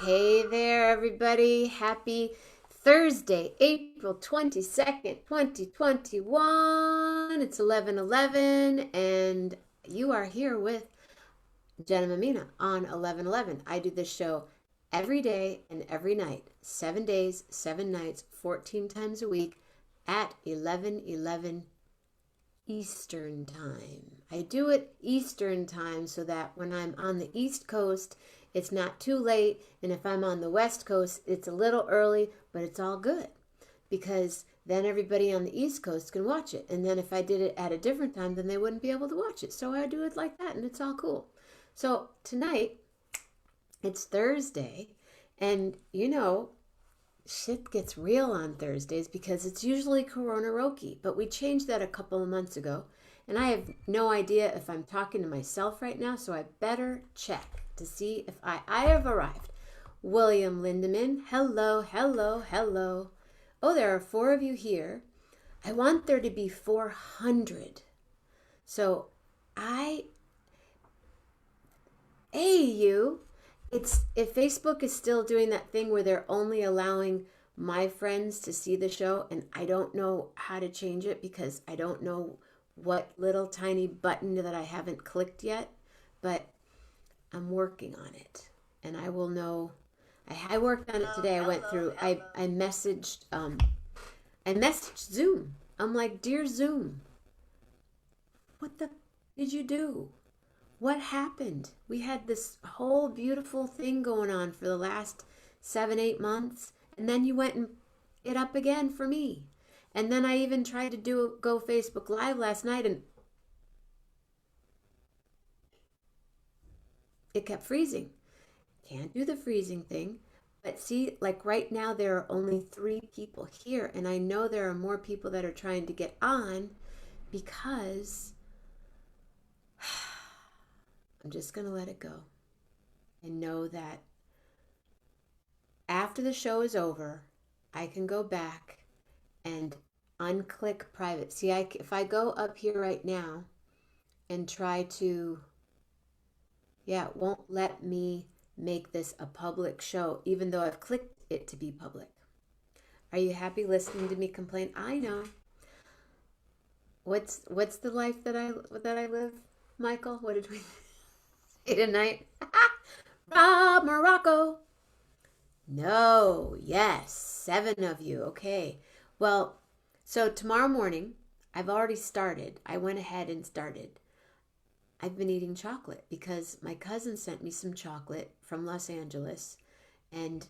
Hey there, everybody. Happy Thursday, April 22nd, 2021. It's 11:11, and you are here with Jenna Mammina on 11:11. I do this show every day and every night, 7 days, 7 nights, 14 times a week at 11:11 Eastern Time. I do it Eastern Time so that when I'm on the East Coast, it's not too late, and if I'm on the West Coast, it's a little early, but it's all good because then everybody on the East Coast can watch it. And then if I did it at a different time, then they wouldn't be able to watch it. So I do it like that, and it's all cool. So tonight, it's Thursday, and you know, shit gets real on Thursdays because it's usually Corona-roki, but we changed that a couple of months ago, and I have no idea if I'm talking to myself right now, so I better check to see if I have arrived. William Lindemann, hello, hello, hello. Oh, there are 4 of you here. I want there to be 400. So hey, you. It's if Facebook is still doing that thing where they're only allowing my friends to see the show, and I don't know how to change it because I don't know what little tiny button that I haven't clicked yet, but I'm working on it, and I will know. I worked on it today. I went through. I messaged Zoom. I'm like, dear Zoom, what the did you do? What happened? We had this whole beautiful thing going on for the last 7-8 months, and then you went and it up again for me. And then I even tried to go Facebook Live last night, and it kept freezing. Can't do the freezing thing. But see, like right now, there are only 3 people here. And I know there are more people that are trying to get on because I'm just going to let it go. And know that after the show is over, I can go back and unclick private. See, if I go up here right now and try to... Yeah, it won't let me make this a public show, even though I've clicked it to be public. Are you happy listening to me complain? I know. What's the life that I live, Michael? What did we say tonight? Rob Morocco. No, yes, 7 of you. Okay. Well, so tomorrow morning, I've already started. I went ahead and started. I've been eating chocolate because my cousin sent me some chocolate from Los Angeles, and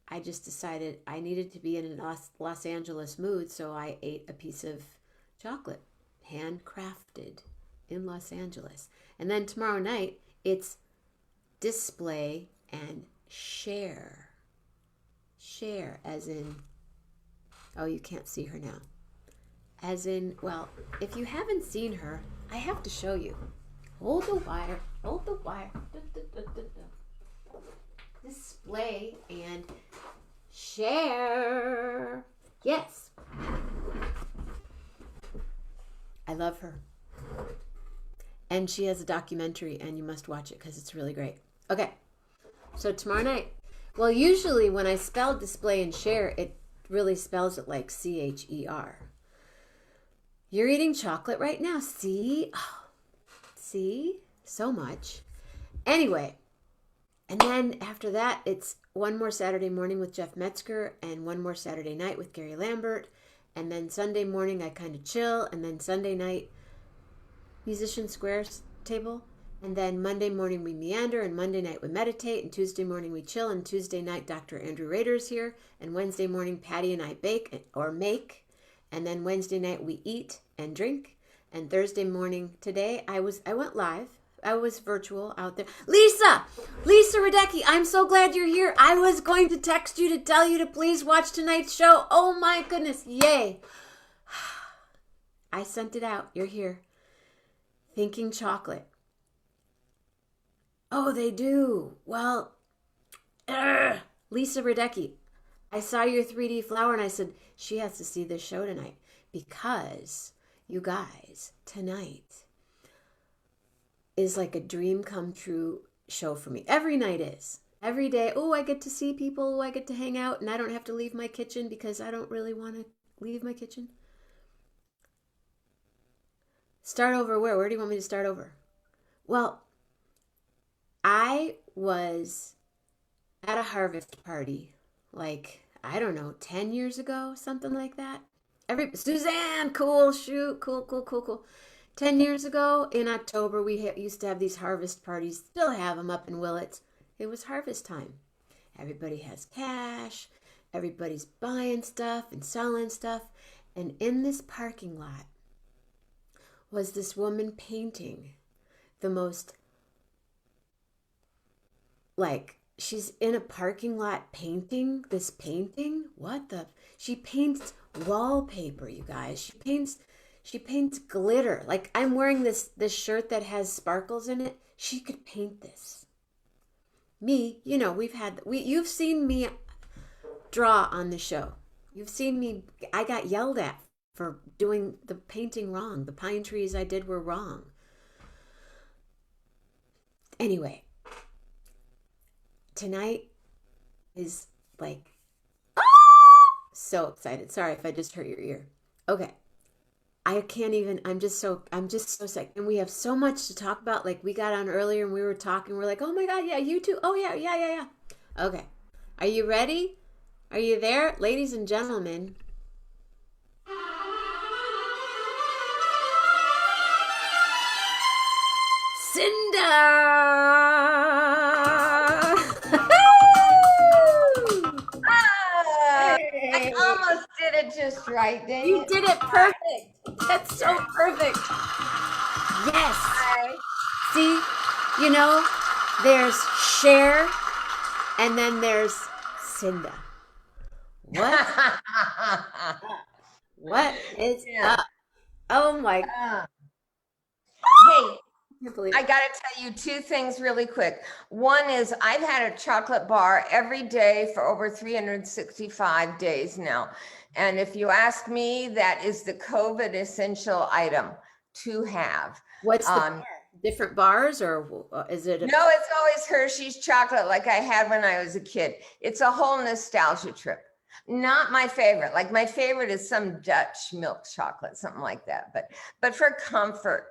I just decided I needed to be in a Los Angeles mood, so I ate a piece of chocolate, handcrafted in Los Angeles. And then tomorrow night, it's display and share. Share as in, oh, you can't see her now. As in, well, if you haven't seen her, I have to show you. Hold the wire, hold the wire. Display and share. Yes. I love her. And she has a documentary, and you must watch it because it's really great. Okay, so tomorrow night. Well, usually when I spell display and share, it really spells it like CHER. You're eating chocolate right now. See? Oh. See? So much. Anyway, and then after that, it's one more Saturday morning with Jeff Metzger and one more Saturday night with Gary Lambert. And then Sunday morning, I kind of chill. And then Sunday night, Musician Squares table. And then Monday morning, we meander. And Monday night, we meditate. And Tuesday morning, we chill. And Tuesday night, Dr. Andrew Rader's here. And Wednesday morning, Patty and I bake or make. And then Wednesday night, we eat and drink. And Thursday morning today, I went live I was virtual out there. Lisa Radecki, I'm so glad you're here. I was going to text you to tell you to please watch tonight's show. Oh my goodness, yay. I sent it out. You're here. Thinking chocolate. Oh, they do. Well, Lisa Radecki, I saw your 3D flower and I said, she has to see this show tonight because, you guys, tonight is like a dream come true show for me. Every night is. Every day, oh, I get to see people, I get to hang out, and I don't have to leave my kitchen because I don't really want to leave my kitchen. Start over where? Where do you want me to start over? Well, I was at a harvest party, like, I don't know, 10 years ago, something like that. Suzanne, cool, shoot, cool. 10 years ago in October, we used to have these harvest parties, still have them up in Willits. It was harvest time. Everybody has cash, everybody's buying stuff and selling stuff. And in this parking lot was this woman painting the most, like, she's in a parking lot painting this painting. She paints wallpaper, you guys. She paints glitter. Like, I'm wearing this shirt that has sparkles in it. She could paint this. Me, you've seen me draw on the show. You've seen me, I got yelled at for doing the painting wrong. The pine trees I did were wrong. Anyway, tonight is like, so excited. Sorry if I just hurt your ear. Okay. I can't even, I'm just so sick. And we have so much to talk about. Like, we got on earlier and we were talking. We're like, oh my God, yeah, you too. Oh yeah. Okay. Are you ready? Are you there? Ladies and gentlemen. Cynda! I almost did it just right, didn't you? You did it perfect. That's so perfect. Yes. Hi. See, there's Cher and then there's Cynda. What is up? Oh my. Hey, I got to tell you two things really quick. One is I've had a chocolate bar every day for over 365 days now. And if you ask me, that is the COVID essential item to have. What's the bar? Different bars, or is it? No, it's always Hershey's chocolate like I had when I was a kid. It's a whole nostalgia trip. Not my favorite. Like, my favorite is some Dutch milk chocolate, something like that. But for comfort,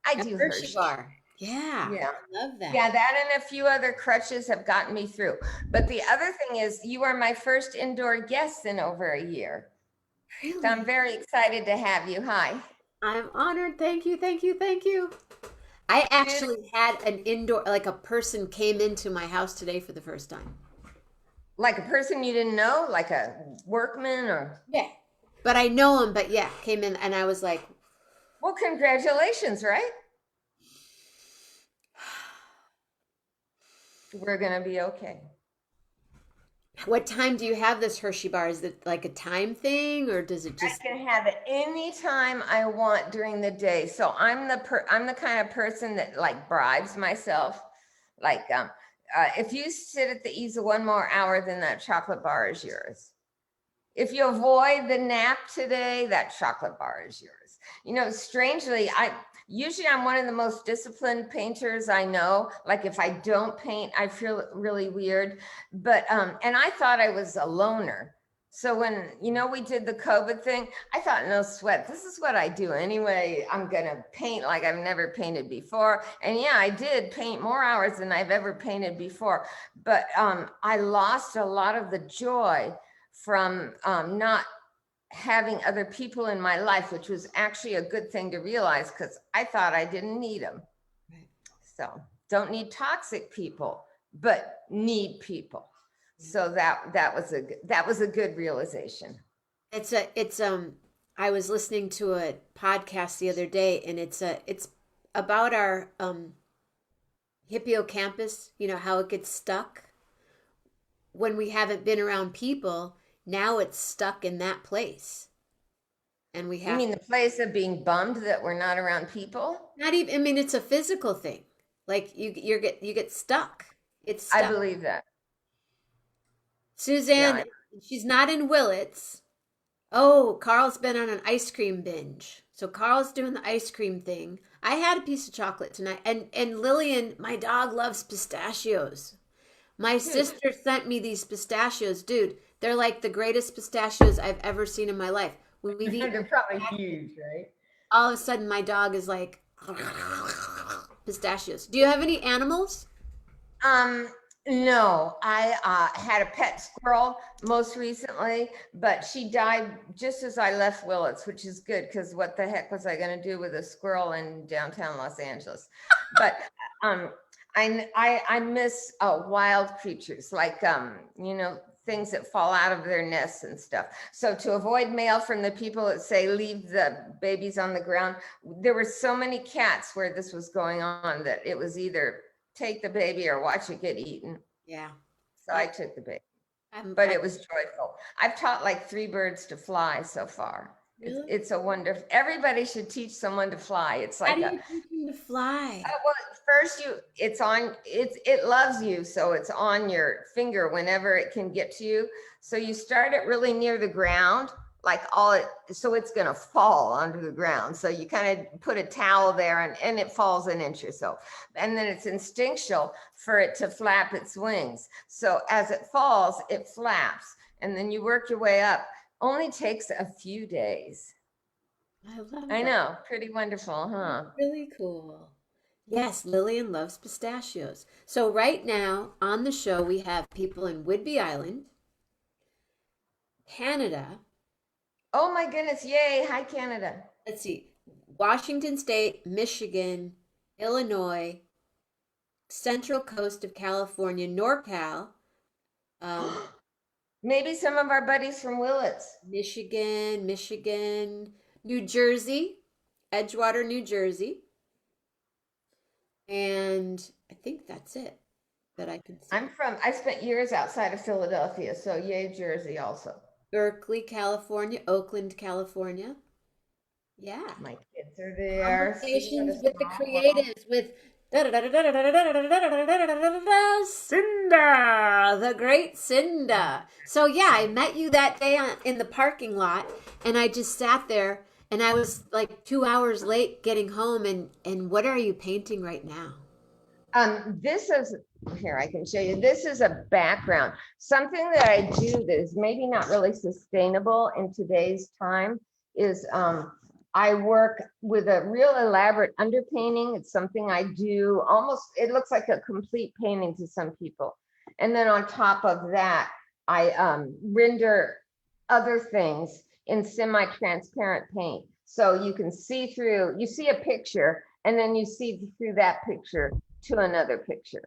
I do Hershey bar. Yeah. I love that. Yeah, that and a few other crutches have gotten me through. But the other thing is, you are my first indoor guest in over a year. Really? So I'm very excited to have you. Hi. I'm honored. Thank you. I actually had an indoor, like, a person came into my house today for the first time. Like a person you didn't know, like a workman or? Yeah. But I know him, but yeah, came in and I was like. Well, congratulations, right? We're going to be okay. What time do you have this Hershey bar? Is it like a time thing, or does it just? I can have it any time I want during the day. So I'm the kind of person that, like, bribes myself. Like, if you sit at the easel one more hour, then that chocolate bar is yours. If you avoid the nap today, that chocolate bar is yours. Strangely, I'm one of the most disciplined painters I know. Like, if I don't paint, I feel really weird. But, and I thought I was a loner. So when, we did the COVID thing, I thought, no sweat, this is what I do anyway. I'm going to paint like I've never painted before. And yeah, I did paint more hours than I've ever painted before. But I lost a lot of the joy from not having other people in my life, which was actually a good thing to realize, because I thought I didn't need them. Right. So don't need toxic people, but need people. So that was a good realization. I was listening to a podcast the other day, and it's about our hippocampus, you know, how it gets stuck when we haven't been around people. Now it's stuck in that place. And we You have mean the place of being bummed that we're not around people? not even, I mean, it's a physical thing. Like you get stuck. It's I stuck. believe that. Suzanne, Yeah. she's not in Willits. Oh, Carl's been on an ice cream binge. So Carl's doing the ice cream thing. I had a piece of chocolate tonight. And Lillian, my dog loves pistachios. My Good. sister sent me these pistachios, dude. They're like the greatest pistachios I've ever seen in my life. When we've eaten They're probably huge, right? all of a sudden my dog is like pistachios. Do you have any animals? Um, no, I had a pet squirrel most recently, but she died just as I left Willits, which is good because what the heck was I going to do with a squirrel in downtown Los Angeles? But um, I miss wild creatures like things that fall out of their nests and stuff. So to avoid mail from the people that say leave the babies on the ground, there were so many cats where this was going on that it was either take the baby or watch it get eaten. Yeah. So I I, took the baby, but I it was joyful. I've taught like 3 birds to fly so far. It's really. it's a wonderful. Everybody should teach someone to fly. It's How like do a you teach them to fly? well, first it loves you, so it's on your finger whenever it can get to you. So you start it really near the ground, like so it's gonna fall onto the ground. So you kind of put a towel there and it falls an inch or so. And then it's instinctual for it to flap its wings. So as it falls, it flaps. And then you work your way up. Only takes a few days. I love I that. know, pretty wonderful, huh? Really cool. Yes, Lillian loves pistachios. So right now on the show we have people in Whidbey Island, Canada. Oh my goodness, yay. Hi, Canada. Let's see, Washington State, Michigan, Illinois, Central Coast of California, NorCal, um, Maybe some of our buddies from Willits. Michigan, New Jersey, Edgewater, New Jersey, and I think that's it that I can see. I spent years outside of Philadelphia, so yay, Jersey also. Berkeley, California, Oakland, California. Yeah. My kids are there. See what a Conversations with the small world. creatives with Cynda, the great Cynda. So yeah, I met you that day in the parking lot, and I just sat there, and I was like 2 hours late getting home. And what are you painting right now? This is here, I can show you. This is a background. Something that I do that is maybe not really sustainable in today's time is I work with a real elaborate underpainting. It's something I do almost, it looks like a complete painting to some people. And then on top of that, I render other things in semi-transparent paint. So you can see through, you see a picture, and then you see through that picture to another picture.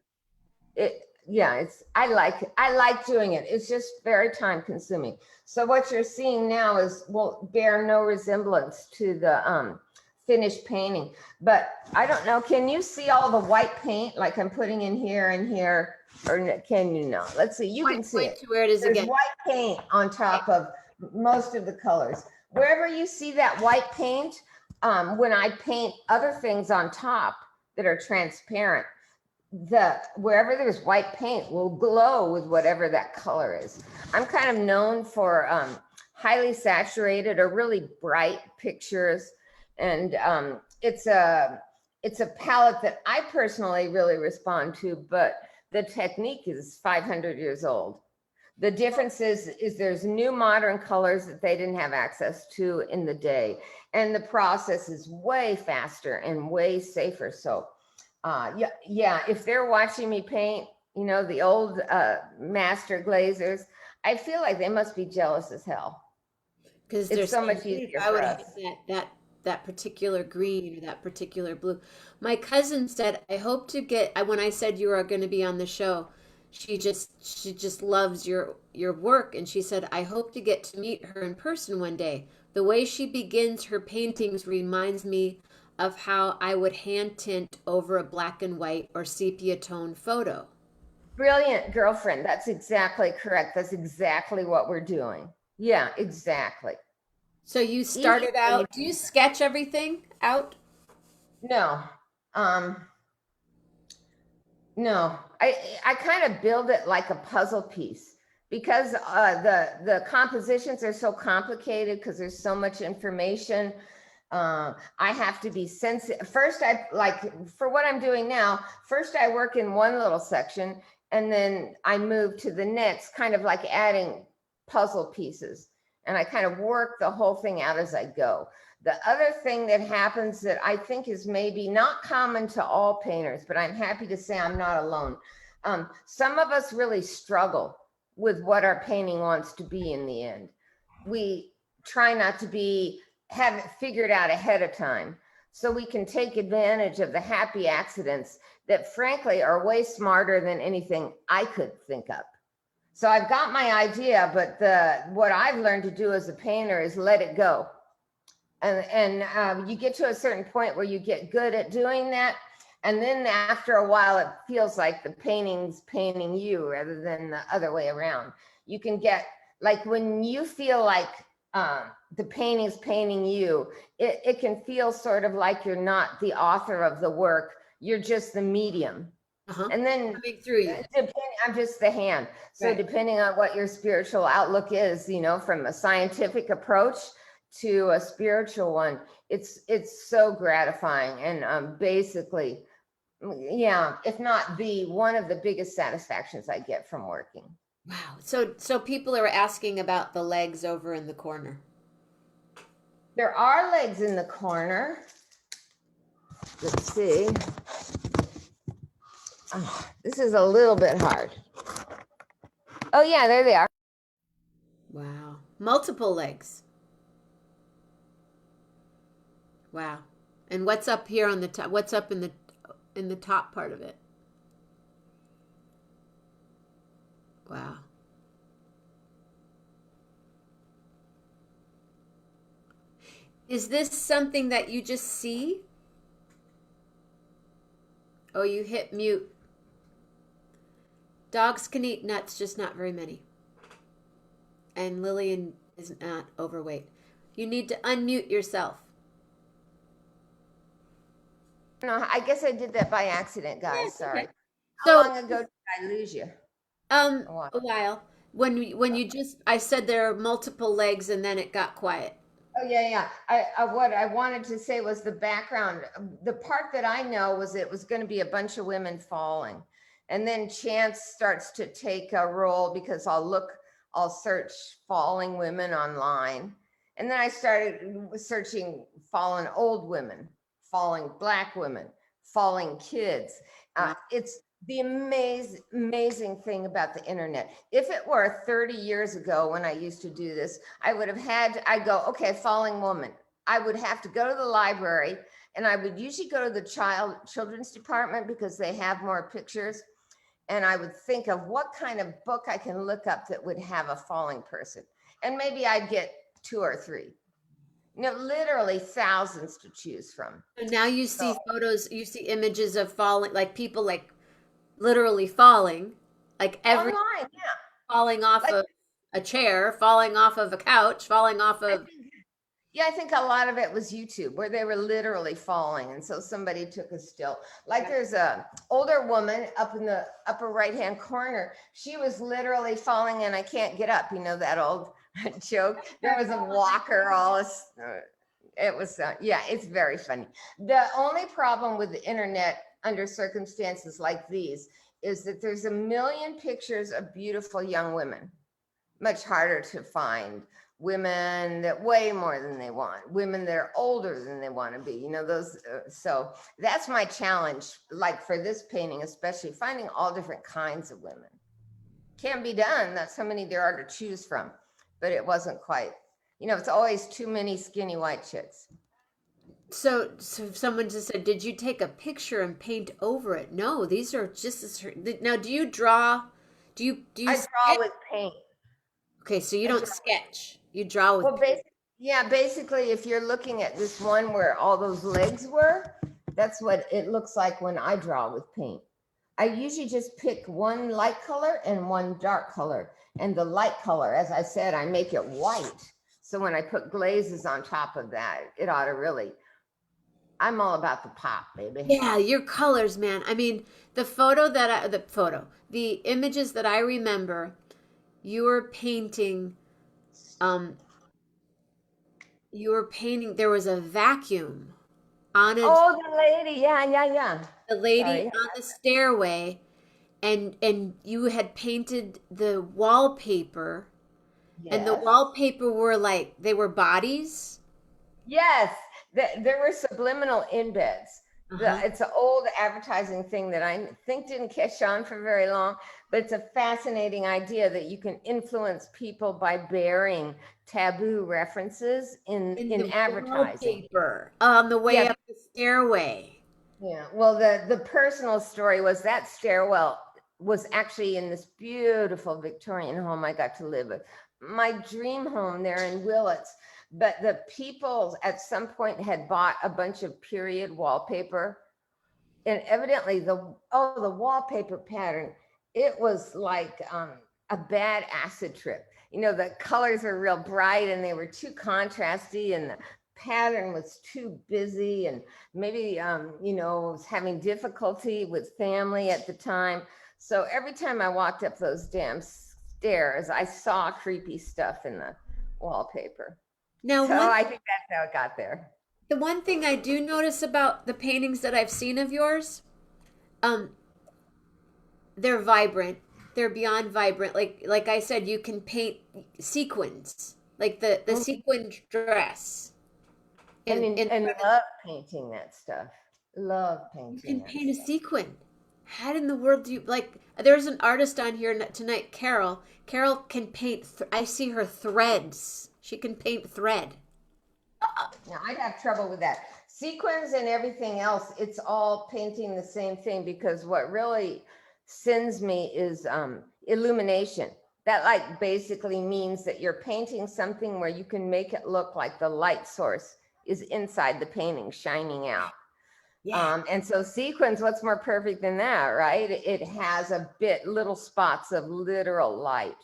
I like doing it. It's just very time consuming. So what you're seeing now will bear no resemblance to the finished painting. But I don't know, can you see all the white paint like I'm putting in here and here, or can you not? Let's see, you can see Point it. to where it is There's again. white paint on top of most of the colors. Wherever you see that white paint, when I paint other things on top that are transparent, wherever there's white paint will glow with whatever that color is. I'm kind of known for highly saturated or really bright pictures, and it's a palette that I personally really respond to, but the technique is 500 years old. The difference is there's new modern colors that they didn't have access to in the day, and the process is way faster and way safer. So yeah, if they're watching me paint, the old master glazers, I feel like they must be jealous as hell. Because they're It's so saying, much "Dude, easier I for would have us. that particular green or that particular blue." My cousin said, "I hope to get." When I said you are going to be on the show, she just loves your work, and she said, "I hope to get to meet her in person one day. The way she begins her paintings reminds me of how I would hand tint over a black and white or sepia tone photo. Brilliant, girlfriend. That's exactly correct. That's exactly what we're doing. Yeah, exactly. So you Even started when you out, do you sketch everything out? no, um, no, I kind of build it like a puzzle piece because the compositions are so complicated because there's so much information. I have to be sensitive. First, I like for what I'm doing now. First, I work in one little section, and then I move to the next, kind of like adding puzzle pieces, and I kind of work the whole thing out as I go. The other thing that happens that I think is maybe not common to all painters, but I'm happy to say I'm not alone. Some of us really struggle with what our painting wants to be in the end. We try not to have it figured out ahead of time so we can take advantage of the happy accidents that frankly are way smarter than anything I could think up. So I've got my idea, but what I've learned to do as a painter is let it go. And you get to a certain point where you get good at doing that, and then after a while it feels like the painting's painting you rather than the other way around. You can get like when you feel like the painting's painting you, it can feel sort of like you're not the author of the work, you're just the medium. Uh-huh. And then Coming through you. I'm just the hand. So Right. depending on what your spiritual outlook is, from a scientific approach to a spiritual one, it's so gratifying and basically, yeah, if not the one of the biggest satisfactions I get from working. Wow. So people are asking about the legs over in the corner. There are legs in the corner. Let's see. Oh, this is a little bit hard. Oh yeah, there they are. Wow. Multiple legs. Wow. And what's up here on the top? What's up in the top part of it? Wow. Is this something that you just see? Oh, you hit mute. Dogs can eat nuts, just not very many. And Lillian is not overweight. You need to unmute yourself. No, I guess I did that by accident, guys. Yes, Sorry. okay. How So, long ago did I lose you? a while. When you just I said there are multiple legs and then it got quiet. Oh yeah, yeah. What I wanted to say was the background. The part that I know was it was going to be a bunch of women falling, and then chance starts to take a role because I'll search falling women online, and then I started searching fallen old women, falling Black women, falling kids. Wow. It's the amazing thing about the internet. If it were 30 years ago when I used to do this, I go, okay, falling woman. I would have to go to the library, and I would usually go to the children's department because they have more pictures. And I would think of what kind of book I can look up that would have a falling person. And maybe I'd get 2 or 3. Literally thousands to choose from. So now you So see photos, you see images of falling, like people like literally falling, like every online, yeah. falling off Like of a chair, falling off of a couch, falling off I of. think Yeah, I think a lot of it was YouTube where they were literally falling. And so somebody took a still. Like there's a older woman up in the upper right-hand corner. She was literally falling and I can't get up. You know, that old joke. There was a walker, it was, yeah, it's very funny. The only problem with the internet under circumstances like these is that there's a million pictures of beautiful young women. Much harder to find women that weigh more than they want, women that are older than they want to be, those. So that's my challenge, like for this painting, especially finding all different kinds of women. Can be done. That's how many there are to choose from, but it wasn't quite, it's always too many skinny white chicks. So someone just said, "Did you take a picture and paint over it?" No, these are just as. Now, do you draw? Do you I sketch? draw with paint. Okay, so you don't sketch. You draw with Well, paint. Yeah, basically, if you're looking at this one where all those legs were, that's what it looks like when I draw with paint. I usually just pick one light color and one dark color. And the light color, as I said, I make it white. So when I put glazes on top of that, it ought to really, I'm all about the pop, baby. Yeah, your colors, man. I mean, the images that I remember, you were painting, um, there was a vacuum on Oh, the lady. Yeah, yeah, yeah. the lady Sorry. on the stairway, and you had painted the wallpaper, and the Yes. wallpaper were like, they were bodies. Yes, there were subliminal embeds. Uh-huh. It's an old advertising thing that I think didn't catch on for very long, but it's a fascinating idea that you can influence people by bearing taboo references In in the advertising. wallpaper on the way Yes, up the stairway. yeah. Well, the personal story was that stairwell was actually in this beautiful Victorian home I got to live with. My dream home there in Willits. But the people at some point had bought a bunch of period wallpaper. And evidently the wallpaper pattern, it was like a bad acid trip. You know, the colors are real bright and they were too contrasty, and the pattern was too busy, and maybe was having difficulty with family at the time. So every time I walked up those damn stairs, I saw creepy stuff in the wallpaper. Now, So I think that's how it got there. the one thing I do notice about the paintings that I've seen of yours, um, they're vibrant. They're beyond vibrant. Like I said, you can paint sequins, like the Mhm. sequin dress. In And front of, love painting that stuff. Love you painting can that paint a stuff. sequin. How in the world do you like? There's an artist on here tonight, Carol. Carol can paint. I see her threads. She can paint thread. Now I'd have trouble with that. Sequins and everything else, it's all painting the same thing, because what really sends me is illumination. That like basically means that you're painting something where you can make it look like the light source is inside the painting shining out. Yeah. And so sequins, what's more perfect than that, right? It has a bit little spots of literal light.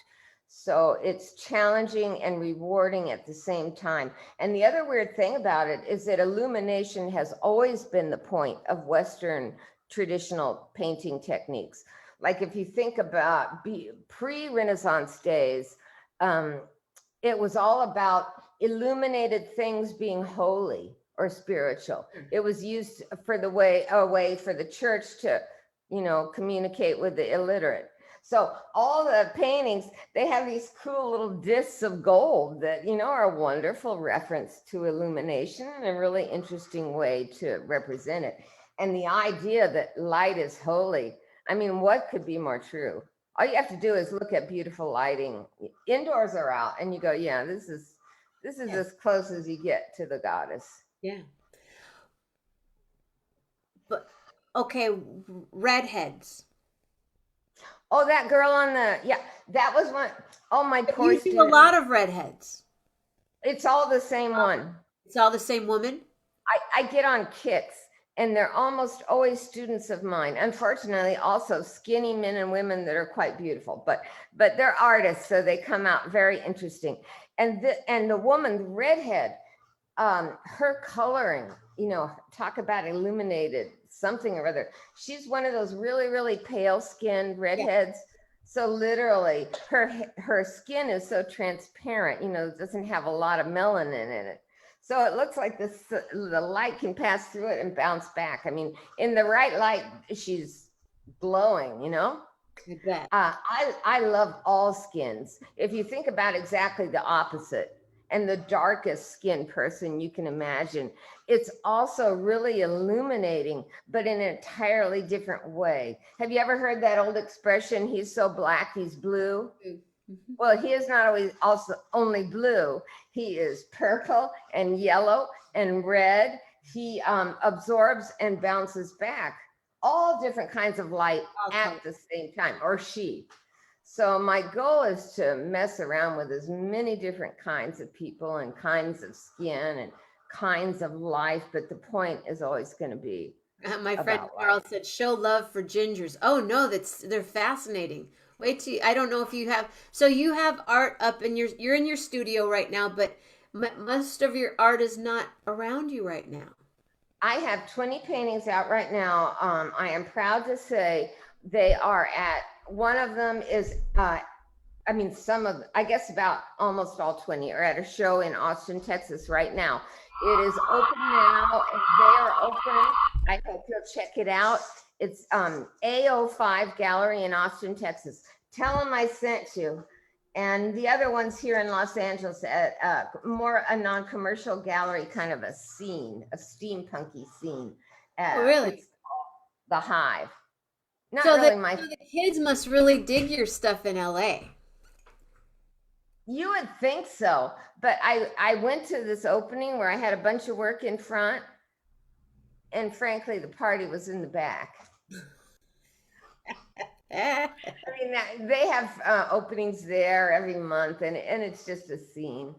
So it's challenging and rewarding at the same time. And the other weird thing about it is that illumination has always been the point of Western traditional painting techniques. Like if you think about pre-Renaissance days, um, it was all about illuminated things being holy or spiritual. It was used for a way for the church to, communicate with the illiterate. So all the paintings, they have these cool little discs of gold that, are a wonderful reference to illumination and a really interesting way to represent it. And the idea that light is holy, I mean, what could be more true? All you have to do is look at beautiful lighting, indoors or out, and you go, yeah, this is Yeah. as close as you get to the goddess. Yeah. But okay, redheads. Oh, that girl on the, yeah, that was one. Oh, my But poor you do a student. lot of redheads. It's all the same one. It's all the same woman. I get on kicks, and they're almost always students of mine. Unfortunately, also skinny men and women that are quite beautiful, but they're artists, so they come out very interesting. And the woman, the redhead, her coloring, talk about illuminated something or other. She's one of those really, really pale skinned Yeah. redheads. So literally her skin is so transparent, doesn't have a lot of melanin in it. So it looks like the light can pass through it and bounce back. I mean, in the right light, she's glowing. I bet. I love all skins. If you think about exactly the opposite, and the darkest skinned person you can imagine, it's also really illuminating, but in an entirely different way. Have you ever heard that old expression, he's so black, he's blue? Mhm. Well, he is not always also only blue. He is purple and yellow and red. He absorbs and bounces back all different kinds of light All at colors. the same time, or she. So my goal is to mess around with as many different kinds of people and kinds of skin and kinds of life, but the point is always going to be My friend about life. Carl said, "Show love for gingers." Oh no, they're fascinating. Wait till I don't know if you have. So you have art up in you're in your studio right now, but most of your art is not around you right now. I have 20 paintings out right now. I am proud to say they are at, one of them is, I mean, some of, I guess about almost all 20 are at a show in Austin, Texas right now. It is open now and they are open. I hope you'll check it out. It's A05 Gallery in Austin, Texas. Tell them I sent you. And the other one's here in Los Angeles at more a non-commercial gallery, kind of a scene, a steampunky scene. Oh, really? It's the Hive. Not So really my. the kids must really dig your stuff in LA. You would think so, but I went to this opening where I had a bunch of work in front, and frankly, the party was in the back. I mean, they have openings there every month, and it's just a scene.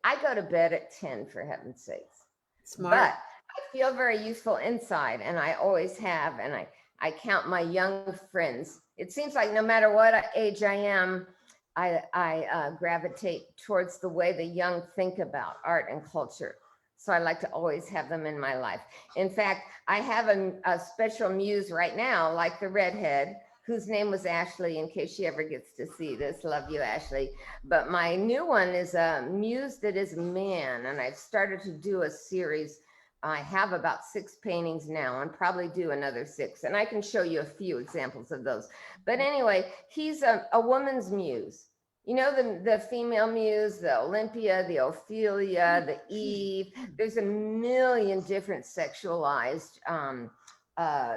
I go to bed at 10, for heaven's sakes. Smart. But I feel very useful inside, and I always have, and I count my young friends. It seems like no matter what age I am, I gravitate towards the way the young think about art and culture. So I like to always have them in my life. In fact, I have a special muse right now, like the redhead, whose name was Ashley, in case she ever gets to see this. Love you, Ashley. But my new one is a muse that is a man, and I've started to do a series. I have about 6 paintings now and probably do another 6. And I can show you a few examples of those. But anyway, he's a woman's muse. You know, the female muse, the Olympia, the Ophelia, the Eve. There's a million different sexualized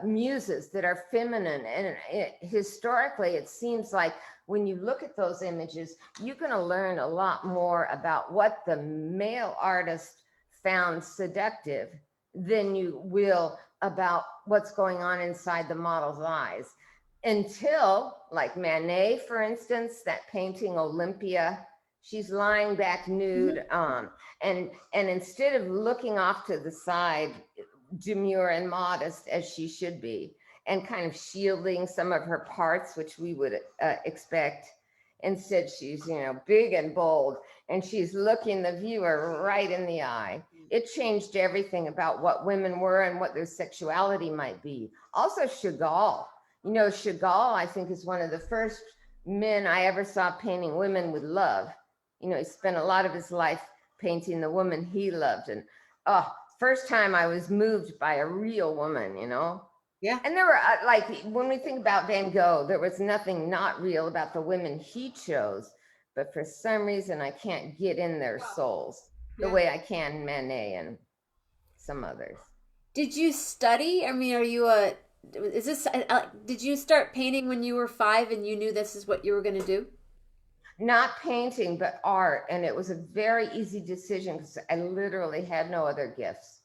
muses that are feminine. And historically, it seems like when you look at those images, you're going to learn a lot more about what the male artist found seductive than you will about what's going on inside the model's eyes. Until, like Manet, for instance, that painting Olympia, she's lying back nude, and instead of looking off to the side, demure and modest as she should be, and kind of shielding some of her parts, which we would expect, instead she's, you know, big and bold, and she's looking the viewer right in the eye. It changed everything about what women were and what their sexuality might be. Also Chagall. You know, Chagall, I think, is one of the first men I ever saw painting women with love. You know, he spent a lot of his life painting the woman he loved. And first time I was moved by a real woman, you know? Yeah. And there were, like, when we think about Van Gogh, there was nothing not real about the women he chose. But for some reason, I can't get in their souls the way I can Manet and some others. Did you study? I mean, did you start painting when you were 5 and you knew this is what you were going to do? Not painting, but art. And it was a very easy decision because I literally had no other gifts.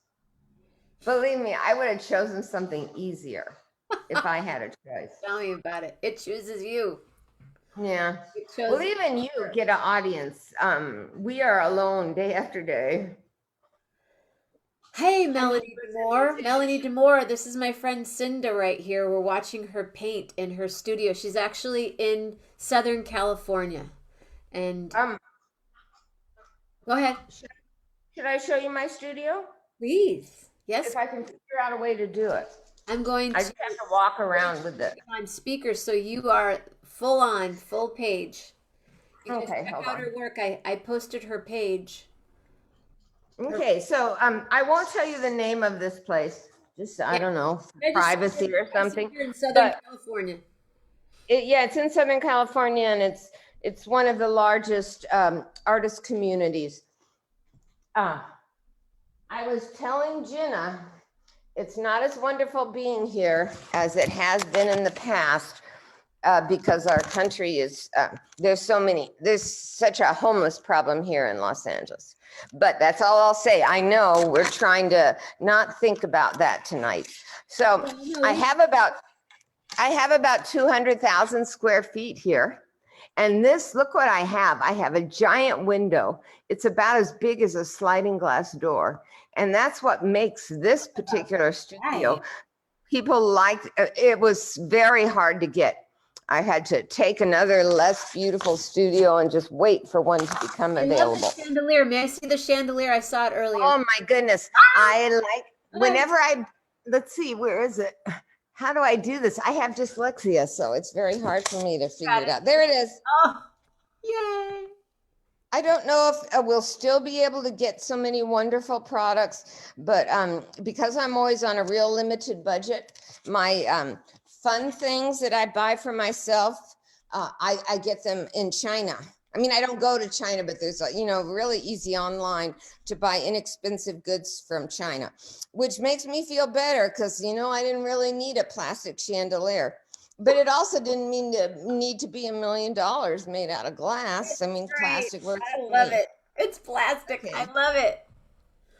Believe me, I would have chosen something easier if I had a choice. Tell me about it. It chooses you. Yeah. Well, even you get an audience. We are alone day after day. Hey, Melanie Demore. Melanie Demore, this is my friend Cynda right here. We're watching her paint in her studio. She's actually in Southern California. And go ahead. Should I show you my studio? Please. Yes. If I can figure out a way to do it. I'm going to. I just have to walk around with it. On speaker, so you are full page. You can Okay, check hold out on. her work. I posted her page. Okay, so I won't tell you the name of this place. Just I don't know, privacy or something. Here in Southern California. It's in Southern California, and it's one of the largest artist communities. I was telling Jenna, it's not as wonderful being here as it has been in the past. Because our country is, there's such a homeless problem here in Los Angeles. But that's all I'll say. I know we're trying to not think about that tonight. So I have about I have about 200,000 square feet here. And this, look what I have. I have a giant window. It's about as big as a sliding glass door. And that's what makes this particular studio. Right. People liked it, was very hard to get. I had to take another less beautiful studio and just wait for one to become I love the available. chandelier. May I see the chandelier? I saw it earlier. Oh my goodness. I like whenever let's see, where is it? How do I do this? I have dyslexia, so it's very hard for me to figure Got it it. out. There it is. Oh, yay. I don't know if we'll still be able to get so many wonderful products, but because I'm always on a real limited budget, my fun things that I buy for myself, I get them in China. I mean, I don't go to China, but there's really easy online to buy inexpensive goods from China, which makes me feel better because I didn't really need a plastic chandelier. But it also didn't need to be $1 million made out of glass. I mean, Great. plastic works I for love me. it. It's plastic. I Okay. love it.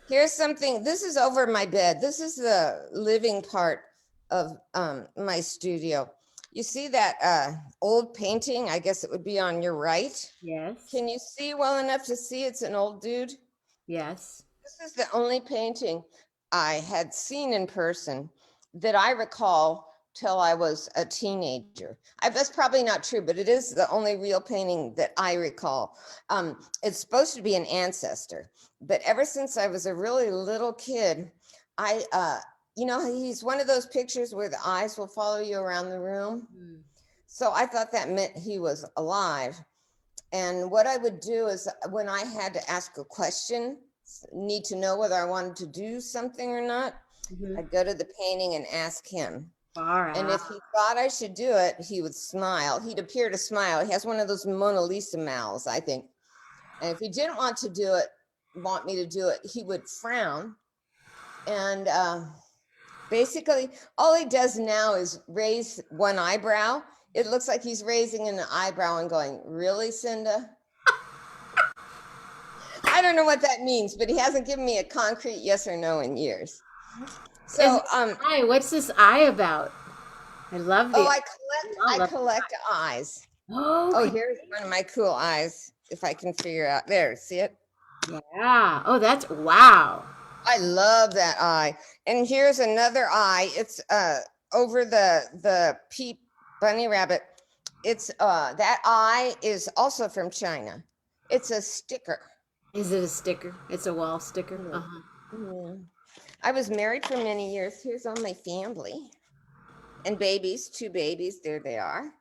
Here's something. This is over my bed. This is the living part of my studio. You see that old painting? I guess it would be on your right. Yes. Can you see well enough to see it's an old dude? Yes. This is the only painting I had seen in person that I recall till I was a teenager. That's probably not true, but it is the only real painting that I recall. It's supposed to be an ancestor, but ever since I was a really little kid, he's one of those pictures where the eyes will follow you around the room. Mm. So I thought that meant he was alive. And what I would do is when I had to ask a question, need to know whether I wanted to do something or not, Mhm. I'd go to the painting and ask him. All And right. if he thought I should do it, he would smile. He'd appear to smile. He has one of those Mona Lisa mouths, I think. And if he didn't want me to do it, he would frown. And basically, all he does now is raise one eyebrow. It looks like he's raising an eyebrow and going, "Really, Cynda?" I don't know what that means, but he hasn't given me a concrete yes or no in years. Is So, this eye? What's this eye about? I love oh, the. I I love. collect eyes. Oh, Oh, okay. here's one of my cool eyes. If I can figure out there, see it? Yeah. Oh, that's wow. I love that eye. And here's another eye. It's over the peep bunny rabbit. It's that eye is also from China. It's a sticker. Is it a sticker? It's a wall sticker. Yeah. Uh-huh. Yeah. I was married for many years. Here's all my family and babies, 2 babies. There they are.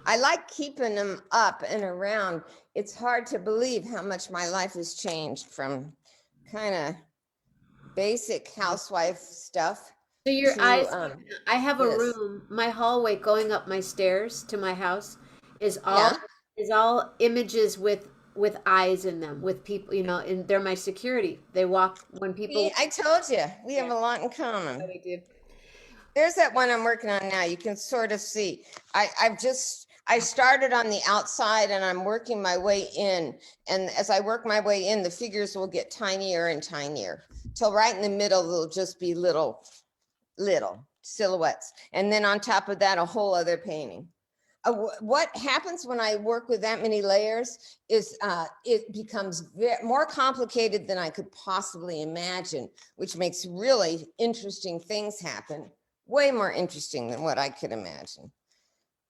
I like keeping them up and around. It's hard to believe how much my life has changed from kind of basic housewife stuff So your to eyes, I have a this. room, my hallway going up my stairs to my house is all Yeah. is all images with eyes in them, with people, and they're my security. They walk when See, people. I told you we have Yeah, a lot in common. we do. There's that one I'm working on now. You can sort of see. I started on the outside and I'm working my way in. And as I work my way in, the figures will get tinier and tinier till right in the middle, they'll just be little silhouettes. And then on top of that, a whole other painting. What happens when I work with that many layers is it becomes more complicated than I could possibly imagine, which makes really interesting things happen. Way more interesting than what I could imagine.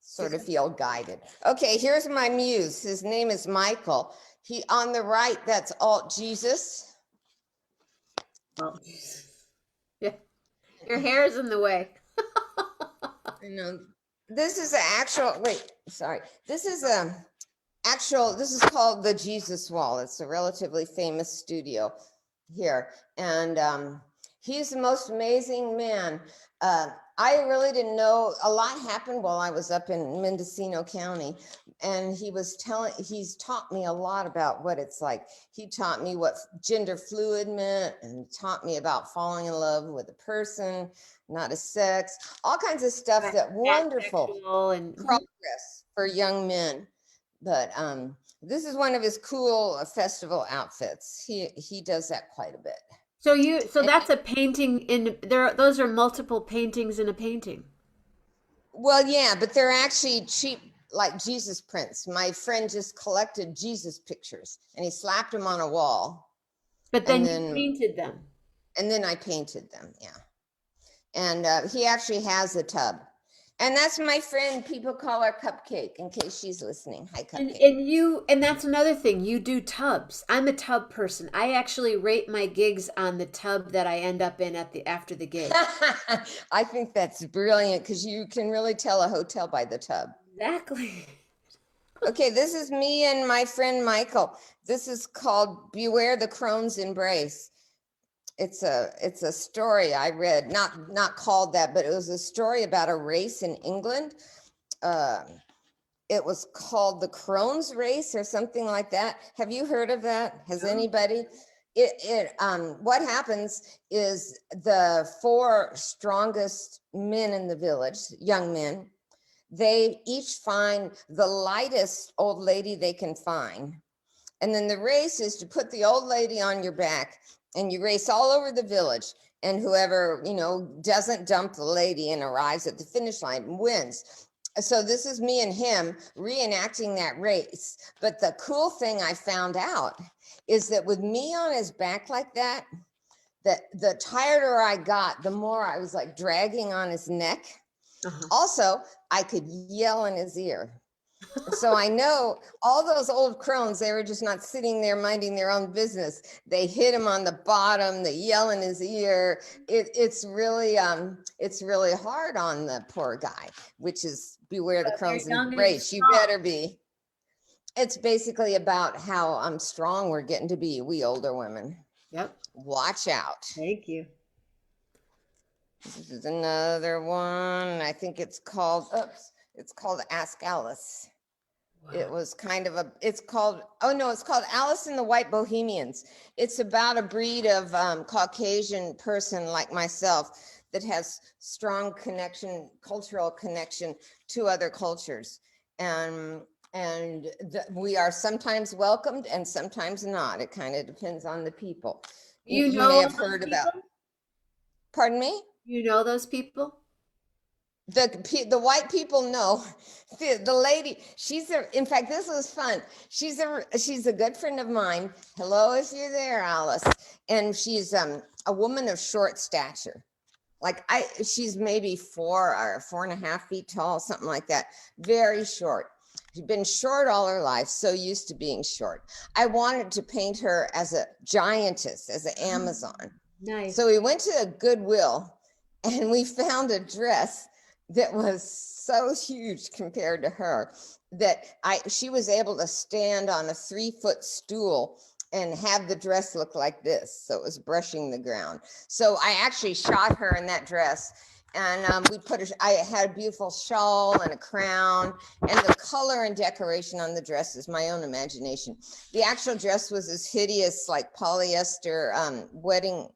Sort of feel guided. Okay, here's my muse. His name is Michael. He on the right, that's Alt Jesus. Well, yeah, your hair is in the way. I know. This is an actual, wait, sorry. This is called the Jesus Wall. It's a relatively famous studio here. And he's the most amazing man. I really didn't know, a lot happened while I was up in Mendocino County. And he's taught me a lot about what it's like. He taught me what gender fluid meant and taught me about falling in love with a person, not a sex, all kinds of stuff that wonderful Pansexual and progress for young men. But this is one of his cool festival outfits. He does that quite a bit. so And that's a painting in there. Those are multiple paintings in a painting. Well, yeah, but they're actually cheap, like Jesus prints. My friend just collected Jesus pictures and he slapped them on a wall, But and then you then painted them. I painted them. Yeah, and he actually has a tub, and that's my friend. People call her Cupcake, in case she's listening. Hi, And Cupcake. and you and that's another thing. You do tubs. I'm a tub person. I actually rate my gigs on the tub that I end up in at the after the gig. I think that's brilliant because you can really tell a hotel by the tub. Exactly. Okay, this is me and my friend Michael. This is called Beware the Crone's Embrace. It's a story I read, not called that, but it was a story about a race in England. Uh, it was called the Crone's Race or something like that. Have you heard of that? Has anybody? What happens is the four strongest men in the village, young men, they each find the lightest old lady they can find. And then the race is to put the old lady on your back and you race all over the village. And whoever, doesn't dump the lady and arrives at the finish line wins. So this is me and him reenacting that race. But the cool thing I found out is that with me on his back like that the tireder I got, the more I was like dragging on his neck. Uh-huh. Also, I could yell in his ear. So I know all those old crones, they were just not sitting there minding their own business. They hit him on the bottom, they yell in his ear. It's really hard on the poor guy, which is beware the But they're crones young and embrace. You strong. better be. It's basically about how strong we're getting to be, we older women. Yep. Watch out. Thank you. This is another one. I think it's called Ask Alice. It was kind of it's called Alice and the White Bohemians. It's about a breed of Caucasian person like myself that has strong cultural connection to other cultures. And we are sometimes welcomed and sometimes not. It kind of depends on the people. You You may know have those heard people? about, pardon me? You know those people? The white people know. The lady, in fact, this was fun. She's a good friend of mine. Hello, if you're there, Alice. And she's a woman of short stature. She's maybe 4 or 4.5 feet tall, something like that. Very short. She's been short all her life, so used to being short. I wanted to paint her as a giantess, as an Amazon. Nice. So we went to a Goodwill and we found a dress that was so huge compared to her that she was able to stand on a 3-foot stool and have the dress look like this. So it was brushing the ground. So I actually shot her in that dress, and I had a beautiful shawl and a crown, and the color and decoration on the dress is my own imagination. The actual dress was this hideous, like polyester wedding,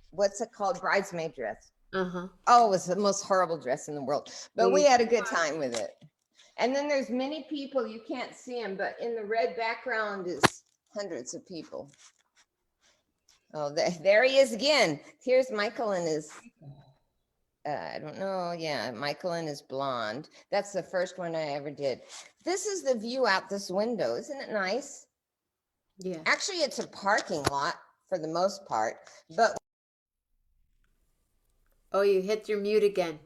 what's it called? Bridesmaid dress. Uh-huh. Oh, it was the most horrible dress in the world, but we had a good time with it. And then there's many people, you can't see them, but in the red background is hundreds of people. Oh, there he is again. Here's Michael and his, I don't know. Yeah, Michael and his blonde. That's the first one I ever did. This is the view out this window. Isn't it nice? Yeah. Actually, it's a parking lot for the most part, but Oh, you hit your mute again.